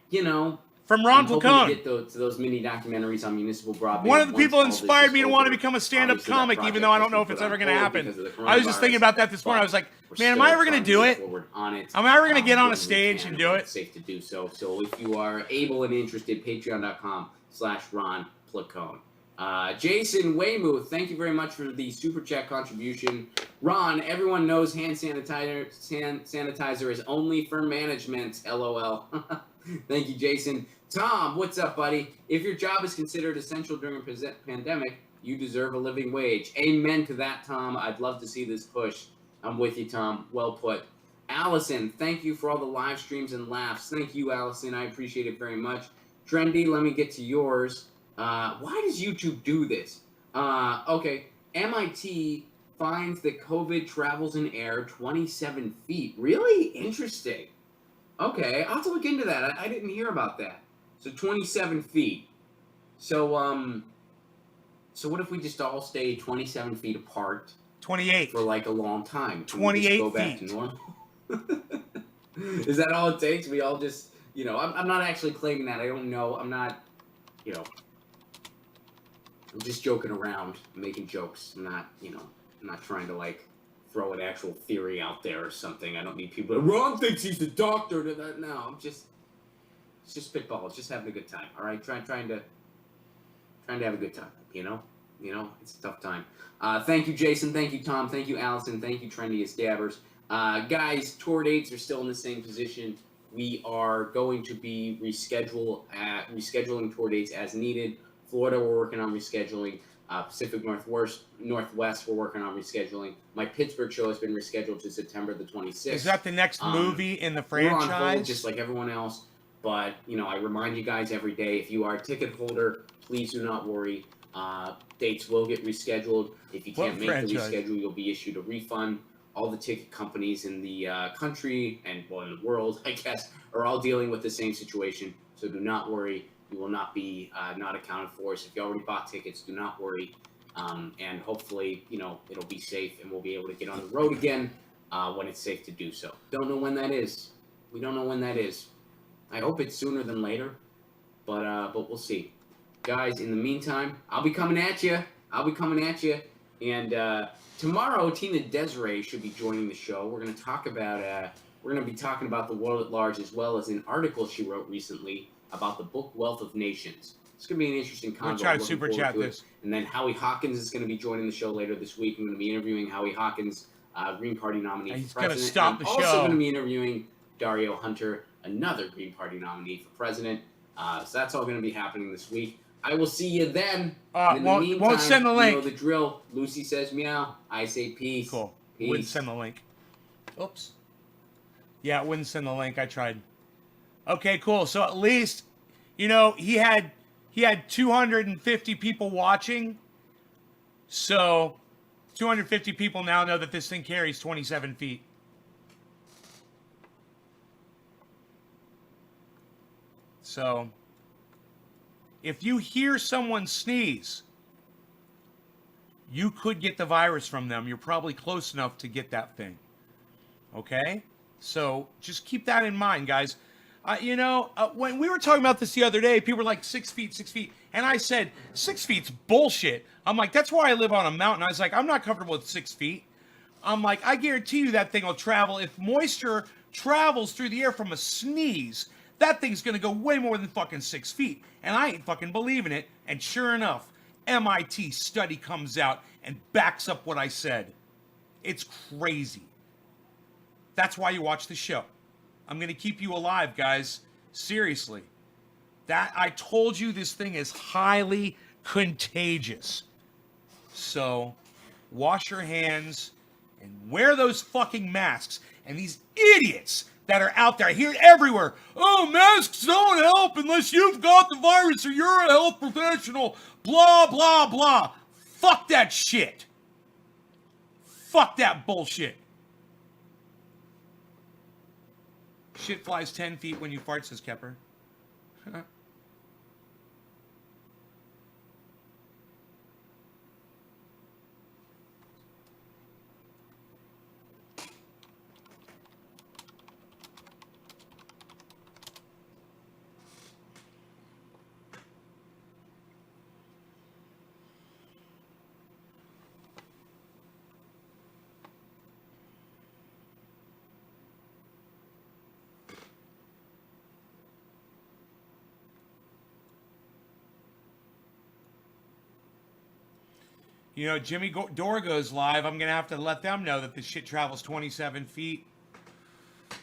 From Ron Placone.
Get to those mini documentaries on municipal broadband.
One of the people inspired me to want to become a stand-up comic, even though I don't know if it's ever going to happen. I was just thinking about that this morning. I was like, man, am I ever going to do it? Am I ever going to get on a stage and do it?
It's safe to do so. So if you are able and interested, patreon.com/Ron Placone. Jason Weymouth, thank you very much for the super chat contribution. Ron, everyone knows hand sanitizer is only for management. LOL. Thank you, Jason. Tom, what's up, buddy? If your job is considered essential during a pandemic, you deserve a living wage. Amen to that, Tom. I'd love to see this push. I'm with you, Tom. Well put. Allison, thank you for all the live streams and laughs. Thank you, Allison. I appreciate it very much. Trendy, let me get to yours. Why does YouTube do this? Okay. MIT finds that COVID travels in air 27 feet. Really interesting. Okay, I'll have to look into that. I didn't hear about that. So 27 feet. So so what if we just all stay 27 feet apart
28.
for like a long time? Can
28
we just go back
feet.
to normal? Is that all it takes? We all just, I'm not actually claiming that. I don't know. I'm not, I'm just joking around, making jokes. I'm not, I'm not trying to like throw an actual theory out there or something. I don't need people to, Ron thinks he's a doctor. No, it's just spitball. It's just having a good time. All right, trying to have a good time. It's a tough time. Thank you, Jason. Thank you, Tom. Thank you, Allison. Thank you, Trendiest Dabbers. Guys, tour dates are still in the same position. We are going to be rescheduling tour dates as needed. Florida, we're working on rescheduling. Pacific Northwest, we're working on rescheduling. My Pittsburgh show has been rescheduled to September the 26th.
Is that the next movie in the franchise?
We're on hold, just like everyone else. But, I remind you guys every day, if you are a ticket holder, please do not worry. Dates will get rescheduled. If you can't make the reschedule, you'll be issued a refund. All the ticket companies in the country and, in the world, I guess, are all dealing with the same situation. So do not worry. You will not be not accounted for. So if you already bought tickets, do not worry. And hopefully, it'll be safe and we'll be able to get on the road again when it's safe to do so. Don't know when that is. We don't know when that is. I hope it's sooner than later, but we'll see. Guys, in the meantime, I'll be coming at you. And tomorrow, Tina Desiree should be joining the show. We're going to talk about we're going to be talking about the world at large, as well as an article she wrote recently about the book Wealth of Nations. It's going to be an interesting convo.
We'll try to super chat this.
And then Howie Hawkins is going to be joining the show later this week. I'm going to be interviewing Howie Hawkins, Green Party nominee
He's
for president.
He's going to stop the show.
I'm also going to be interviewing Dario Hunter, another Green Party nominee for president. So that's all going to be happening this week. I will see you then. In the meantime,
won't send the link.
You know the drill. Lucy says meow. I say peace.
Cool.
Peace.
Wouldn't send the link. Oops. Yeah, it wouldn't send the link. I tried. Okay, cool. So at least, he had 250 people watching. So 250 people now know that this thing carries 27 feet. So if you hear someone sneeze, you could get the virus from them. You're probably close enough to get that thing. Okay? So just keep that in mind, guys. When we were talking about this the other day, people were like 6 feet, 6 feet. And I said, 6 feet's bullshit. I'm like, that's why I live on a mountain. I was like, I'm not comfortable with 6 feet. I'm like, I guarantee you that thing will travel. If moisture travels through the air from a sneeze, that thing's going to go way more than fucking 6 feet. And I ain't fucking believing it. And sure enough, MIT study comes out and backs up what I said. It's crazy. That's why you watch the show. I'm going to keep you alive, guys. Seriously. I told you this thing is highly contagious. So, wash your hands and wear those fucking masks. And these idiots that are out there, I hear it everywhere. Oh, masks don't help unless you've got the virus or you're a health professional. Blah, blah, blah. Fuck that shit. Fuck that bullshit. Shit flies 10 feet when you fart, says Kepper. Jimmy Dorgo's live. I'm going to have to let them know that this shit travels 27 feet.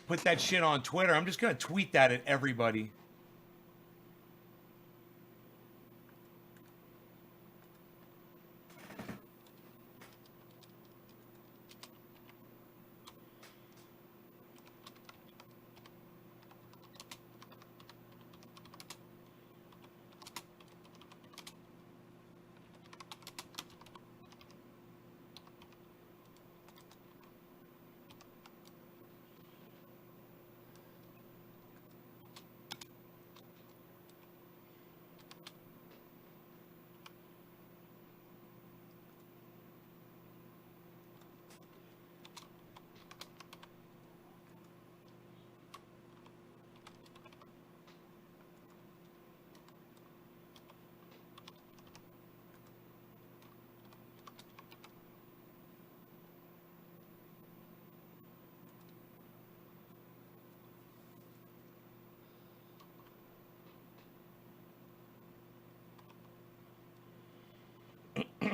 Put that shit on Twitter. I'm just going to tweet that at everybody.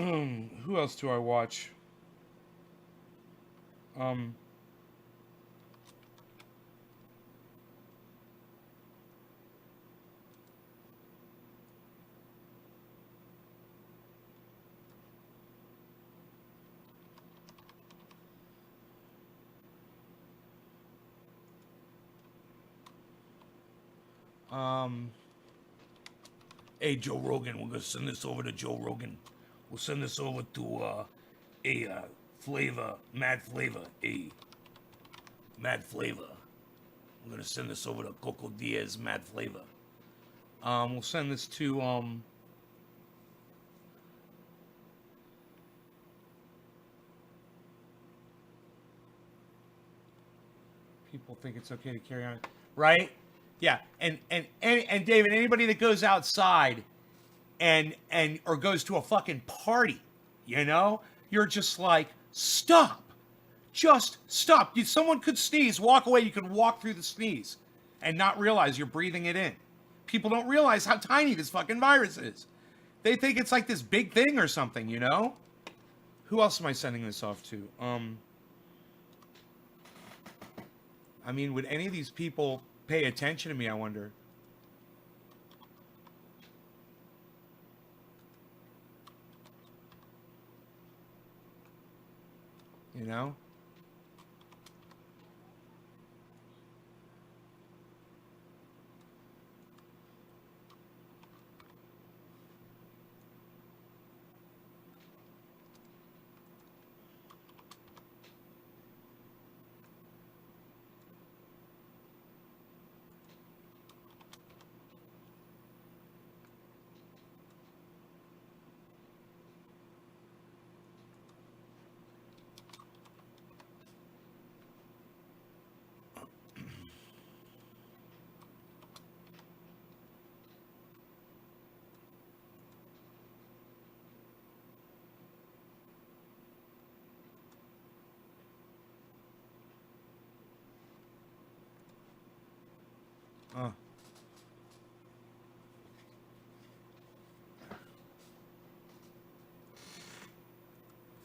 Who else do I watch? Hey, Joe Rogan, we're gonna send this over to Joe Rogan. We'll send this over to Flavor, Mad Flavor, Mad Flavor. We're gonna send this over to Coco Diaz, Mad Flavor. We'll send this to people think it's okay to carry on, right? Yeah, and David, anybody that goes outside and or goes to a fucking party, you know, you're just like, stop, just stop. Someone could sneeze, walk away. You could walk through the sneeze and not realize you're breathing it in. People don't realize how tiny this fucking virus is. They think it's like this big thing or something, you know. Who else am I sending this off to? I mean, would any of these people pay attention to me, I wonder? You know?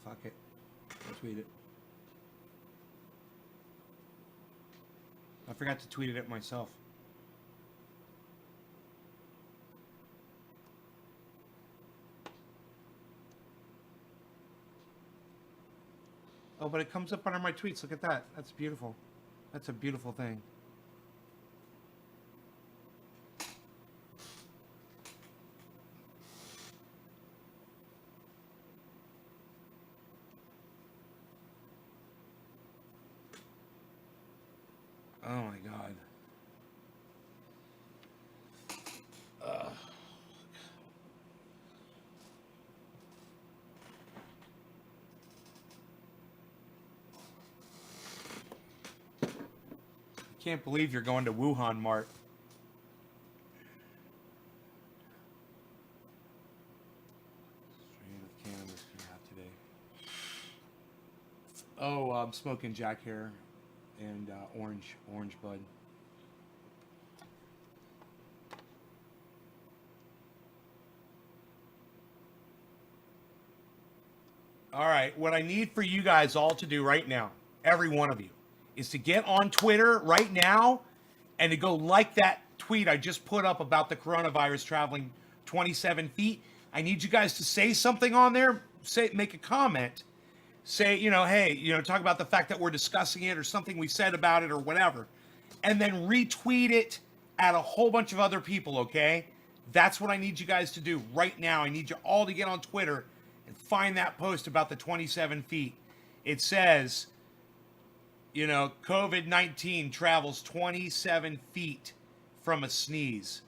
Fuck it. I'll tweet it. I forgot to tweet it at myself. Oh, but it comes up under my tweets. Look at that. That's beautiful. That's a beautiful thing. Oh my God. I can't believe you're going to Wuhan Mart. Strain of cannabis do you have today? Oh, I'm smoking Jack Hair and orange bud. All right, what I need for you guys all to do right now, every one of you, is to get on Twitter right now and to go like that tweet I just put up about the coronavirus traveling 27 feet. I need you guys to say something on there, make a comment, say, hey, talk about the fact that we're discussing it or something we said about it or whatever, and then retweet it at a whole bunch of other people, okay? That's what I need you guys to do right now. I need you all to get on Twitter and find that post about the 27 feet. It says, COVID-19 travels 27 feet from a sneeze.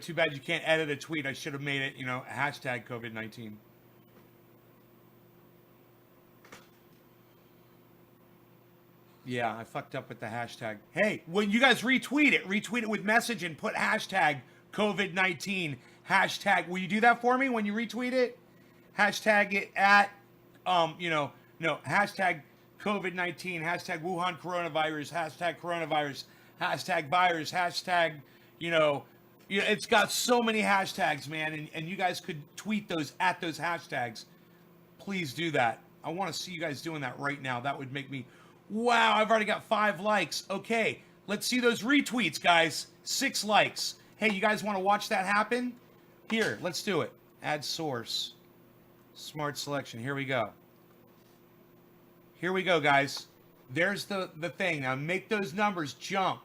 Too bad you can't edit a tweet. I should have made it, hashtag COVID-19. Yeah, I fucked up with the hashtag. Hey, when you guys retweet it with message and put hashtag COVID-19. Hashtag, will you do that for me when you retweet it? Hashtag it at, hashtag COVID-19, hashtag Wuhan coronavirus, hashtag coronavirus, hashtag buyers, hashtag, you know, it's got so many hashtags, man, and you guys could tweet those at those hashtags. Please do that. I want to see you guys doing that right now. That would make me, wow, I've already got 5 likes. Okay, let's see those retweets, guys. 6 likes. Hey, you guys want to watch that happen? Here, let's do it. Add source. Smart selection. Here we go. Here we go, guys. There's the thing. Now make those numbers jump.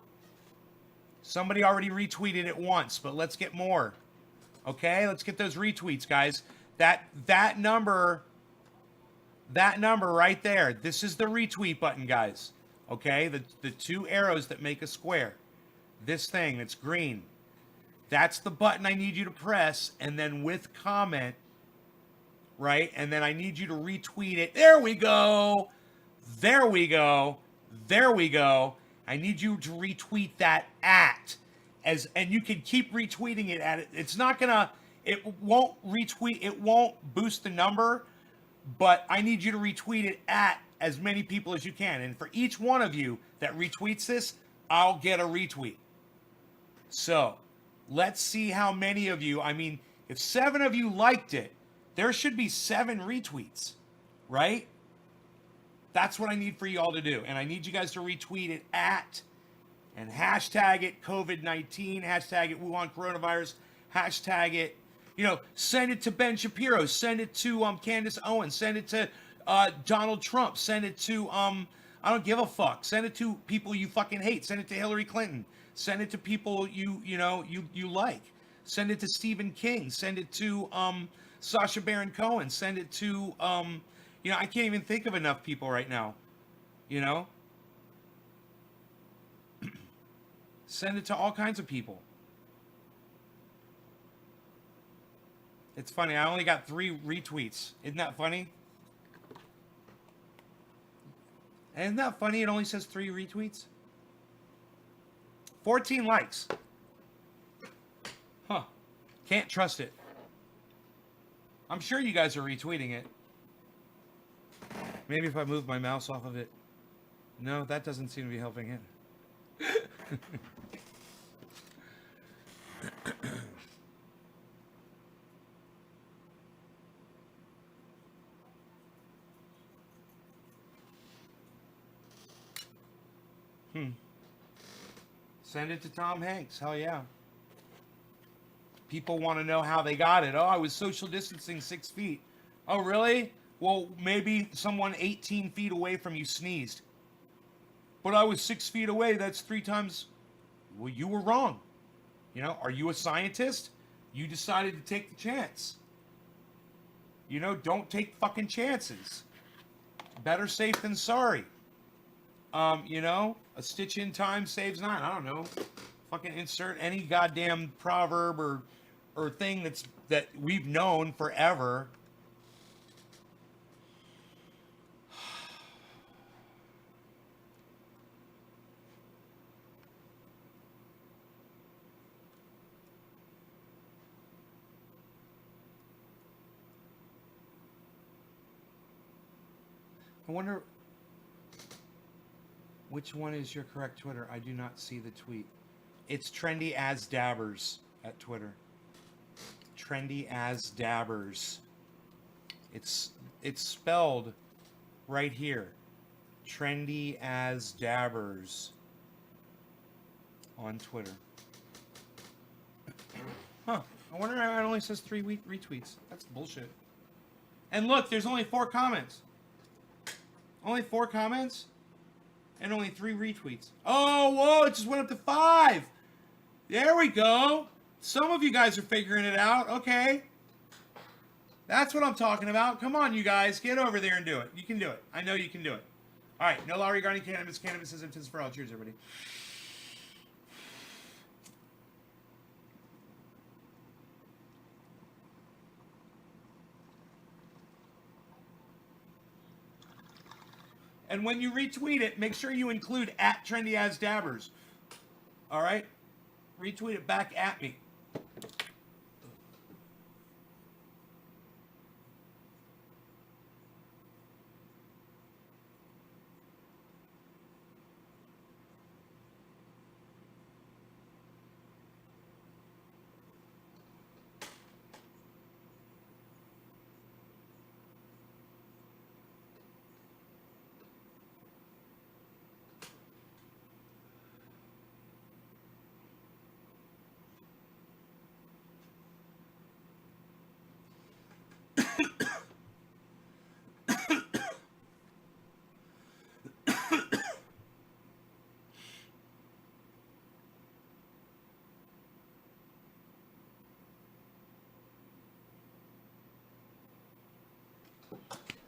Somebody already retweeted it once, but let's get more. Okay, let's get those retweets, guys. That number right there. This is the retweet button, guys. Okay, the 2 arrows that make a square. This thing that's green. That's the button I need you to press, and then with comment, right? And then I need you to retweet it. There we go. There we go. There we go. I need you to retweet that at and you can keep retweeting it at it. It's not gonna, it won't retweet, it won't boost the number, but I need you to retweet it at as many people as you can. And for each one of you that retweets this, I'll get a retweet. So let's see how many of you, I mean, if 7 of you liked it, there should be 7 retweets, right? That's what I need for you all to do. And I need you guys to retweet it at and hashtag it COVID-19, hashtag it Wuhan coronavirus, hashtag it, send it to Ben Shapiro, send it to Candace Owens, send it to Donald Trump, send it to I don't give a fuck. Send it to people you fucking hate. Send it to Hillary Clinton. Send it to people you like. Send it to Stephen King. Send it to Sacha Baron Cohen. Send it to I can't even think of enough people right now. Send it to all kinds of people. It's funny. I only got 3 retweets. Isn't that funny? Isn't that funny? It only says 3 retweets. 14 likes. Huh. Can't trust it. I'm sure you guys are retweeting it. Maybe if I move my mouse off of it. No, that doesn't seem to be helping it. Send it to Tom Hanks. Hell yeah. People want to know how they got it. Oh, I was social distancing 6 feet. Oh, really? Well, maybe someone 18 feet away from you sneezed. But I was 6 feet away. That's 3 times. Well, you were wrong. Are you a scientist? You decided to take the chance. Don't take fucking chances. Better safe than sorry. A stitch in time saves 9. I don't know. Fucking insert any goddamn proverb or thing that we've known forever. I wonder which one is your correct Twitter. I do not see the tweet. It's Trendy as Dabbers at Twitter. Trendy as Dabbers. It's spelled right here. Trendy as Dabbers on Twitter. Huh. I wonder how it only says 3 retweets. That's bullshit. And look, there's only 4 comments. Only 4 comments? And only 3 retweets. Oh, whoa, it just went up to 5. There we go. Some of you guys are figuring it out. Okay. That's what I'm talking about. Come on, you guys. Get over there and do it. You can do it. I know you can do it. All right. No law regarding cannabis. Cannabis is intense for all. Cheers, everybody. And when you retweet it, make sure you include at Trendy as Dabbers. All right? Retweet it back at me.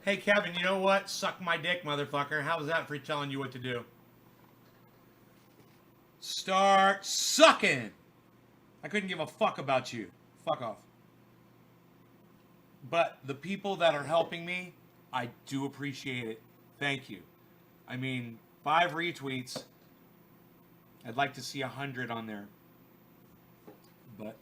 Hey, Kevin, you know what? Suck my dick, motherfucker. How was that for telling you what to do? Start sucking. I couldn't give a fuck about you. Fuck off. But the people that are helping me, I do appreciate it. Thank you. I mean, 5 retweets. I'd like to see 100 on there. But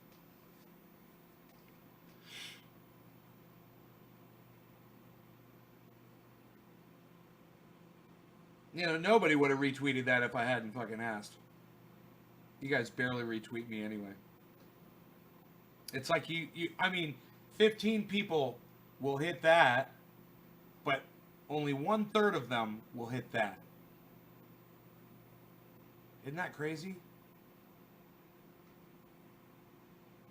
you know, nobody would have retweeted that if I hadn't fucking asked. You guys barely retweet me anyway. It's like I mean, 15 people will hit that, but only 1/3 of them will hit that. Isn't that crazy?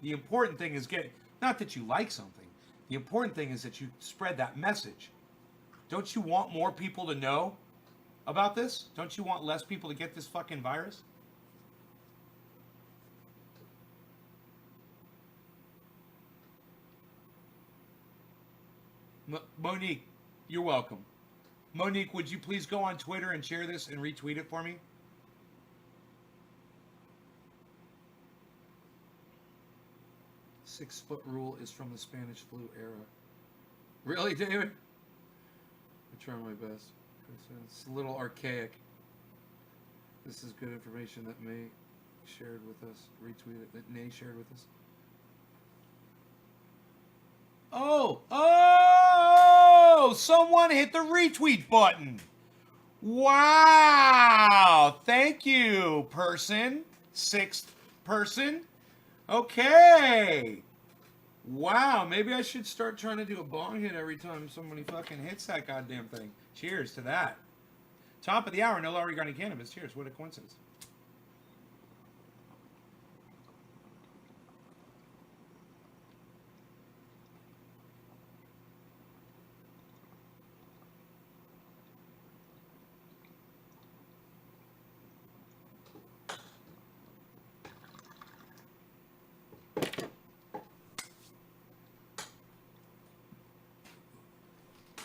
The important thing is not that you like something. The important thing is that you spread that message. Don't you want more people to know about this? Don't you want less people to get this fucking virus? Monique, you're welcome. Monique, would you please go on Twitter and share this and retweet it for me? Six-foot rule is from the Spanish flu era. Really, David? I try my best. It's a little archaic. This is good information that May shared with us. Retweet it. That Nay shared with us. Oh! Someone hit the retweet button. Wow! Thank you, person. 6th person. Okay. Wow, maybe I should start trying to do a bong hit every time somebody fucking hits that goddamn thing. Cheers to that. Top of the hour, no longer regarding cannabis. Cheers, what a coincidence.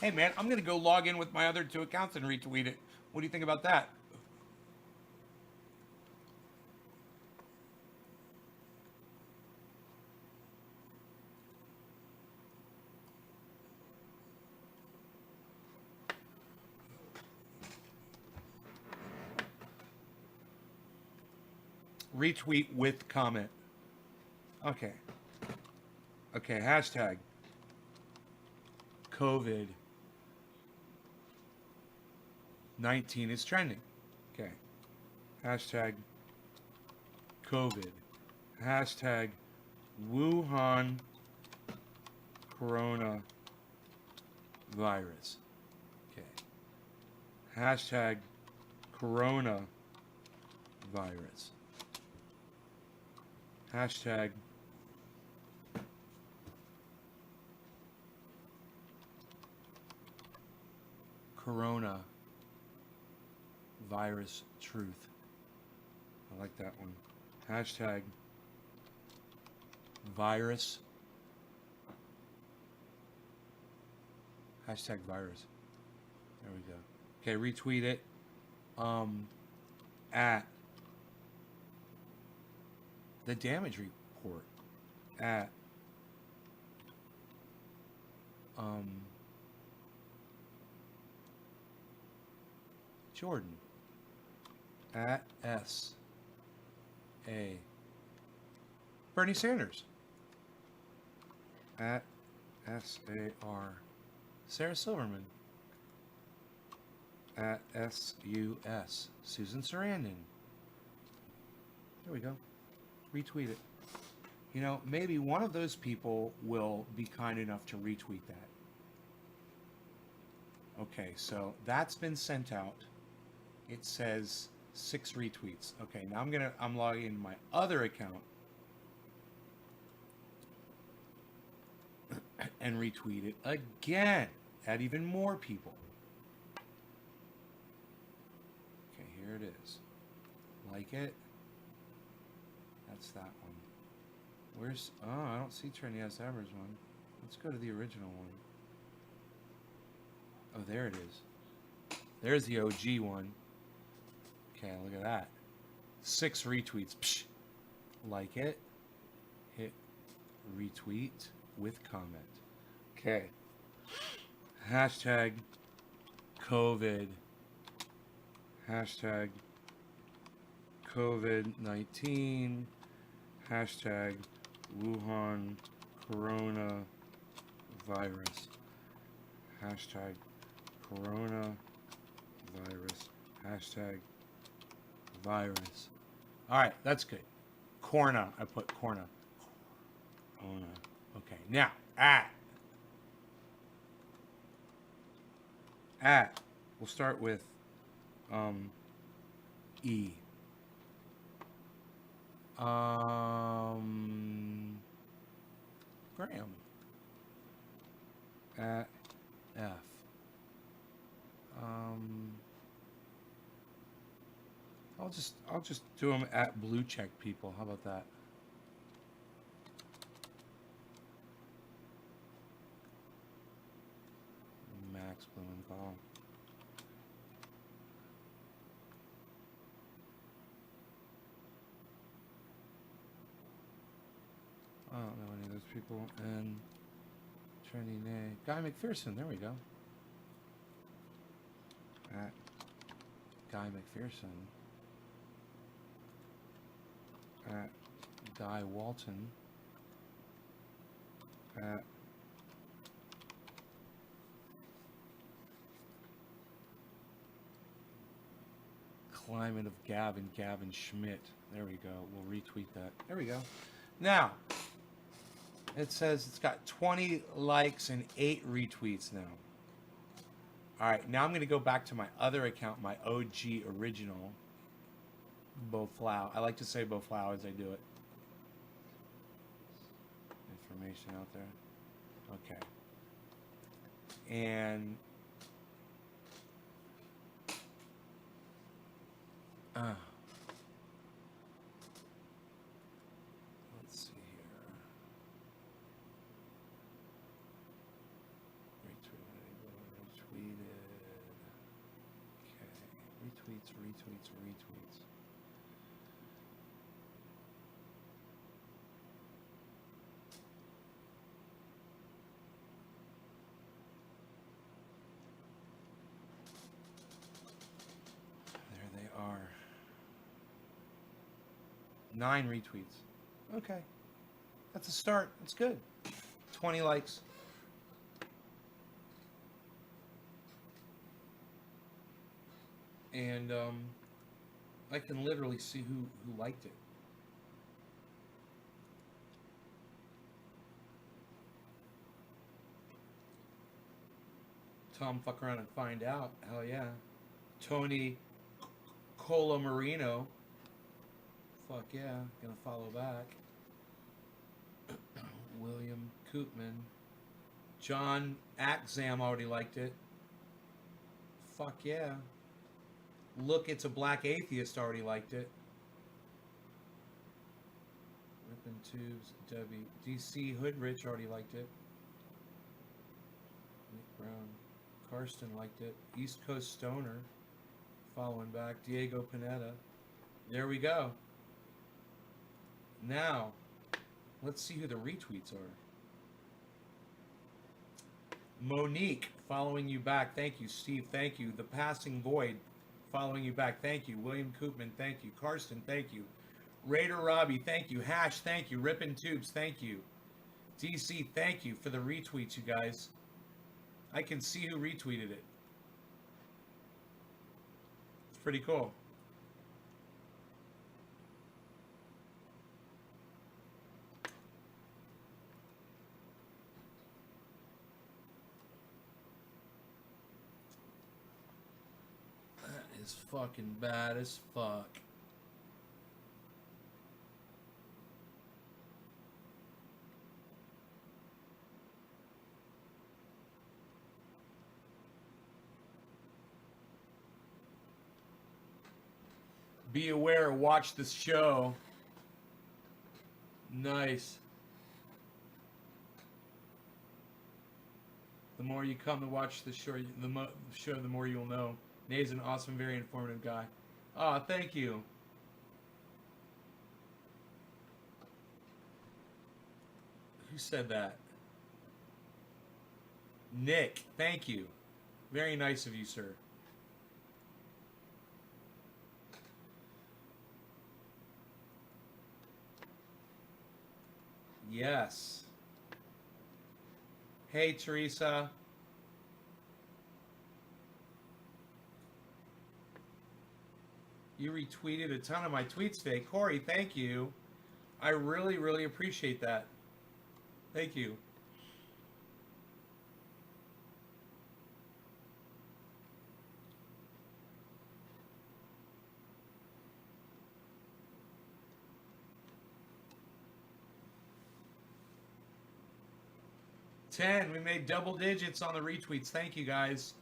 Hey man, I'm gonna go log in with my other 2 accounts and retweet it. What do you think about that? Retweet with comment. Okay. Okay, hashtag COVID-19 is trending. Okay. Hashtag COVID. Hashtag Wuhan coronavirus. Okay. Hashtag coronavirus. Hashtag corona virus truth. I like that one. Hashtag virus. Hashtag virus. There we go. Okay, retweet it. At the damage report. At Jordan. At S.A. Bernie Sanders. At S.A.R. Sarah Silverman. At S.U.S. Susan Sarandon. There we go. Retweet it. You know, maybe one of those people will be kind enough to retweet that. Okay, so that's been sent out. It says 6 retweets. Okay, now I'm logging into my other account and retweet it again. Add even more people. Okay, here it is. Like it. That's that one. Where's... Oh, I don't see Trendy S. Evers one. Let's go to the original one. Oh, there it is. There's the OG one. Okay, look at that. 6 retweets. Psh. Like it. Hit retweet with comment. Okay. Hashtag COVID. Hashtag COVID-19. Hashtag Wuhan coronavirus. Hashtag coronavirus. Hashtag virus. All right, that's good. Corna. I put corna. Corona. Okay, now at. We'll start with E. Graham. At F. I'll just do them at blue check people. How about that? Max Blumenthal. I don't know any of those people. And Trini Nay. Guy McPherson. There we go. At Guy McPherson. At Guy Walton. At Climate of Gavin Schmidt. There we go. We'll retweet that. There we go. Now, it says it's got 20 likes and 8 retweets now. All right, now I'm going to go back to my other account, my OG original, Boflow. I like to say Boflow as I do it. Information out there. Okay. And let's see here. Retweeted. Okay. Retweets. There they are. 9 retweets. Okay. That's a start. That's good. 20 likes. And I can literally see who liked it. Tom, fuck around and find out. Hell yeah. Tony Colomarino. Fuck yeah. Gonna follow back. William Koopman. John Axam already liked it. Fuck yeah. Look, it's a black atheist already liked it. Rippin' Tubes, Debbie. DC Hoodrich already liked it. Nick Brown. Karsten liked it. East Coast Stoner. Following back. Diego Pineda. There we go. Now, let's see who the retweets are. Monique, following you back. Thank you. Steve, thank you. The Passing Void, following you back. Thank you. William Koopman, thank you. Karsten, thank you. Raider Robbie, thank you. Hash, thank you. Rippin' Tubes, thank you. DC, thank you for the retweets, you guys. I can see who retweeted it. It's pretty cool. That is fucking bad as fuck. Be aware, watch this show. Nice. The more you come to watch the show, the more you'll know. Nate's an awesome, very informative guy. Ah, thank you. Who said that? Nick, thank you. Very nice of you, sir. Yes. Hey, Teresa. You retweeted a ton of my tweets today. Corey, thank you. I really, really appreciate that. Thank you. We made double digits on the retweets. Thank you, guys.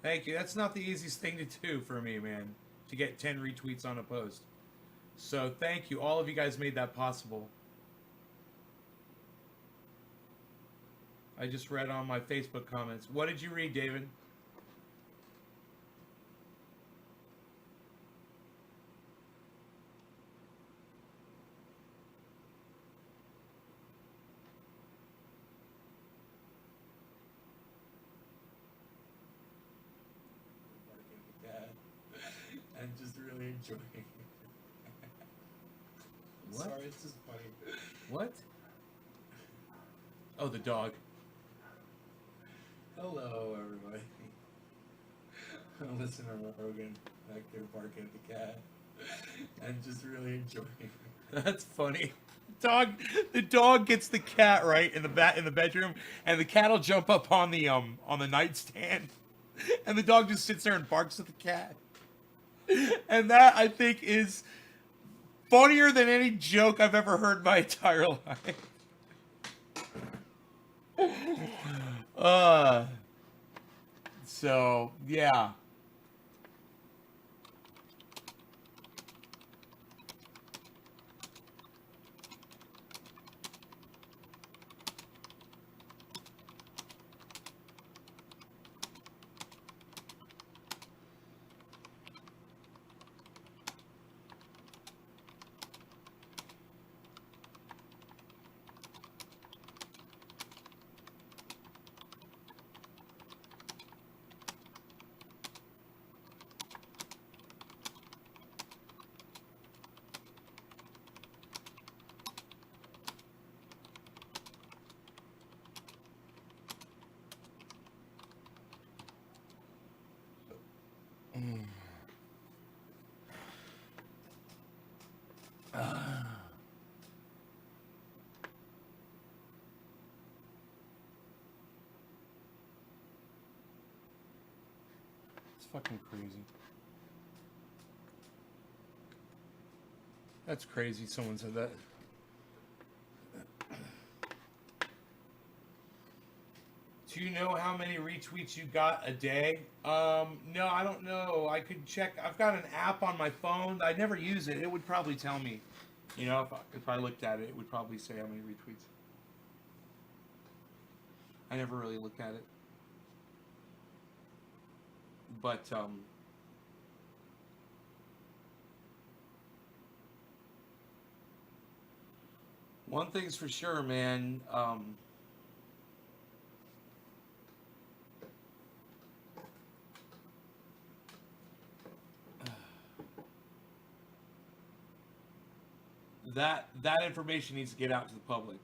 Thank you. That's not the easiest thing to do for me, man, to get 10 retweets on a post. So thank you. All of you guys made that possible. I just read on my Facebook comments. What did you read, David? I'm just really enjoying it. What? Sorry, it's just funny. What? Oh, the dog. Hello, everybody. I'm listening to Rogan back there barking at the cat. I'm just really enjoying it. That's funny. The dog gets the cat right in the bedroom, and the cat will jump up on the nightstand, and the dog just sits there and barks at the cat. And that, I think, is funnier than any joke I've ever heard in my entire life. So, yeah. It's fucking crazy. That's crazy someone said that. Do you know how many retweets you got a day? No, I don't know. I could check. I've got an app on my phone. I never use it. It would probably tell me. You know, if I looked at it, it would probably say how many retweets. I never really look at it. But, one thing's for sure, man. That information needs to get out to the public.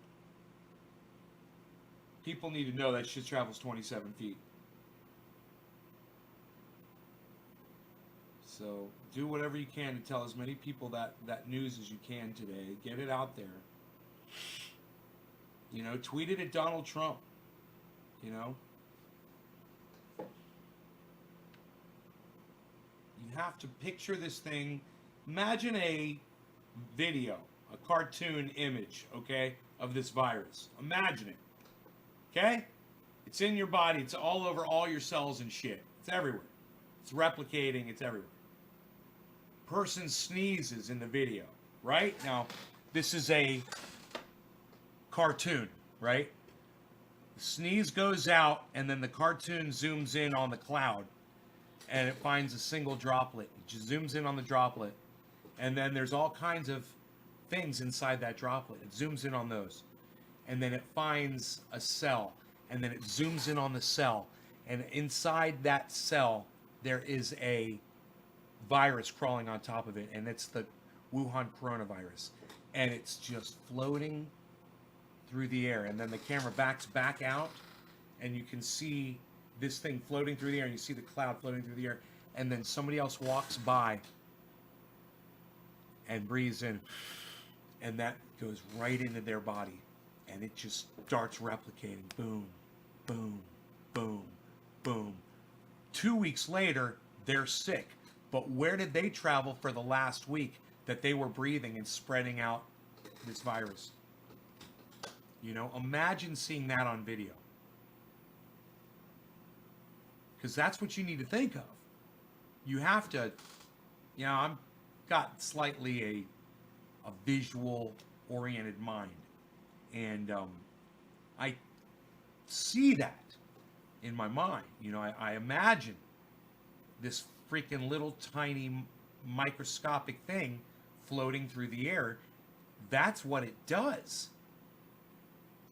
People need to know that shit travels 27 feet. So do whatever you can to tell as many people that news as you can today. Get it out there. You know, tweet it at Donald Trump. You know? You have to picture this thing. Imagine a video, a cartoon image, okay, of this virus. Imagine it. Okay? It's in your body. It's all over all your cells and shit. It's everywhere. It's replicating. It's everywhere. Person sneezes in the video, right? Now, this is a cartoon, right? The sneeze goes out, and then the cartoon zooms in on the cloud, and it finds a single droplet. It just zooms in on the droplet, and then there's all kinds of things inside that droplet. It zooms in on those, and then it finds a cell, and then it zooms in on the cell, and inside that cell there is a virus crawling on top of it, and it's the Wuhan coronavirus, and it's just floating through the air. And then the camera backs back out, and you can see this thing floating through the air, and you see the cloud floating through the air, and then somebody else walks by and breathes in, and that goes right into their body, and it just starts replicating. Boom, boom, boom, boom. 2 weeks later, they're sick. But where did they travel for the last week that they were breathing and spreading out this virus? You know, imagine seeing that on video. Because that's what you need to think of. You have to, you know, I've got slightly a visual oriented mind. And I see that in my mind. You know, I imagine this freaking little tiny microscopic thing floating through the air. That's what it does.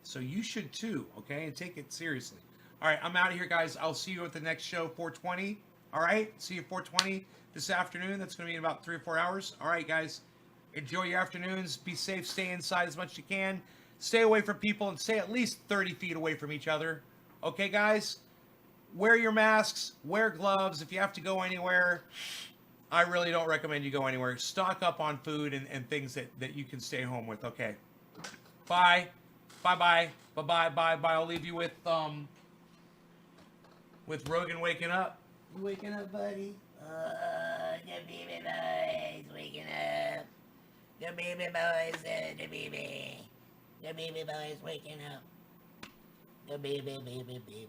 So you should too, okay? And take it seriously. All right, I'm out of here, guys. I'll see you at the next show, 420. All right, see you 420 this afternoon. That's going to be in about 3 or 4 hours. All right, guys. Enjoy your afternoons. Be safe. Stay inside as much as you can. Stay away from people and stay at least 30 feet away from each other. Okay, guys? Wear your masks. Wear gloves. If you have to go anywhere, I really don't recommend you go anywhere. Stock up on food and things that you can stay home with. Okay. Bye. Bye-bye. Bye-bye. Bye-bye. I'll leave you with Rogan waking up. You waking up, buddy?
The baby boys waking up. The baby boys, the baby. The baby boys waking up. The baby.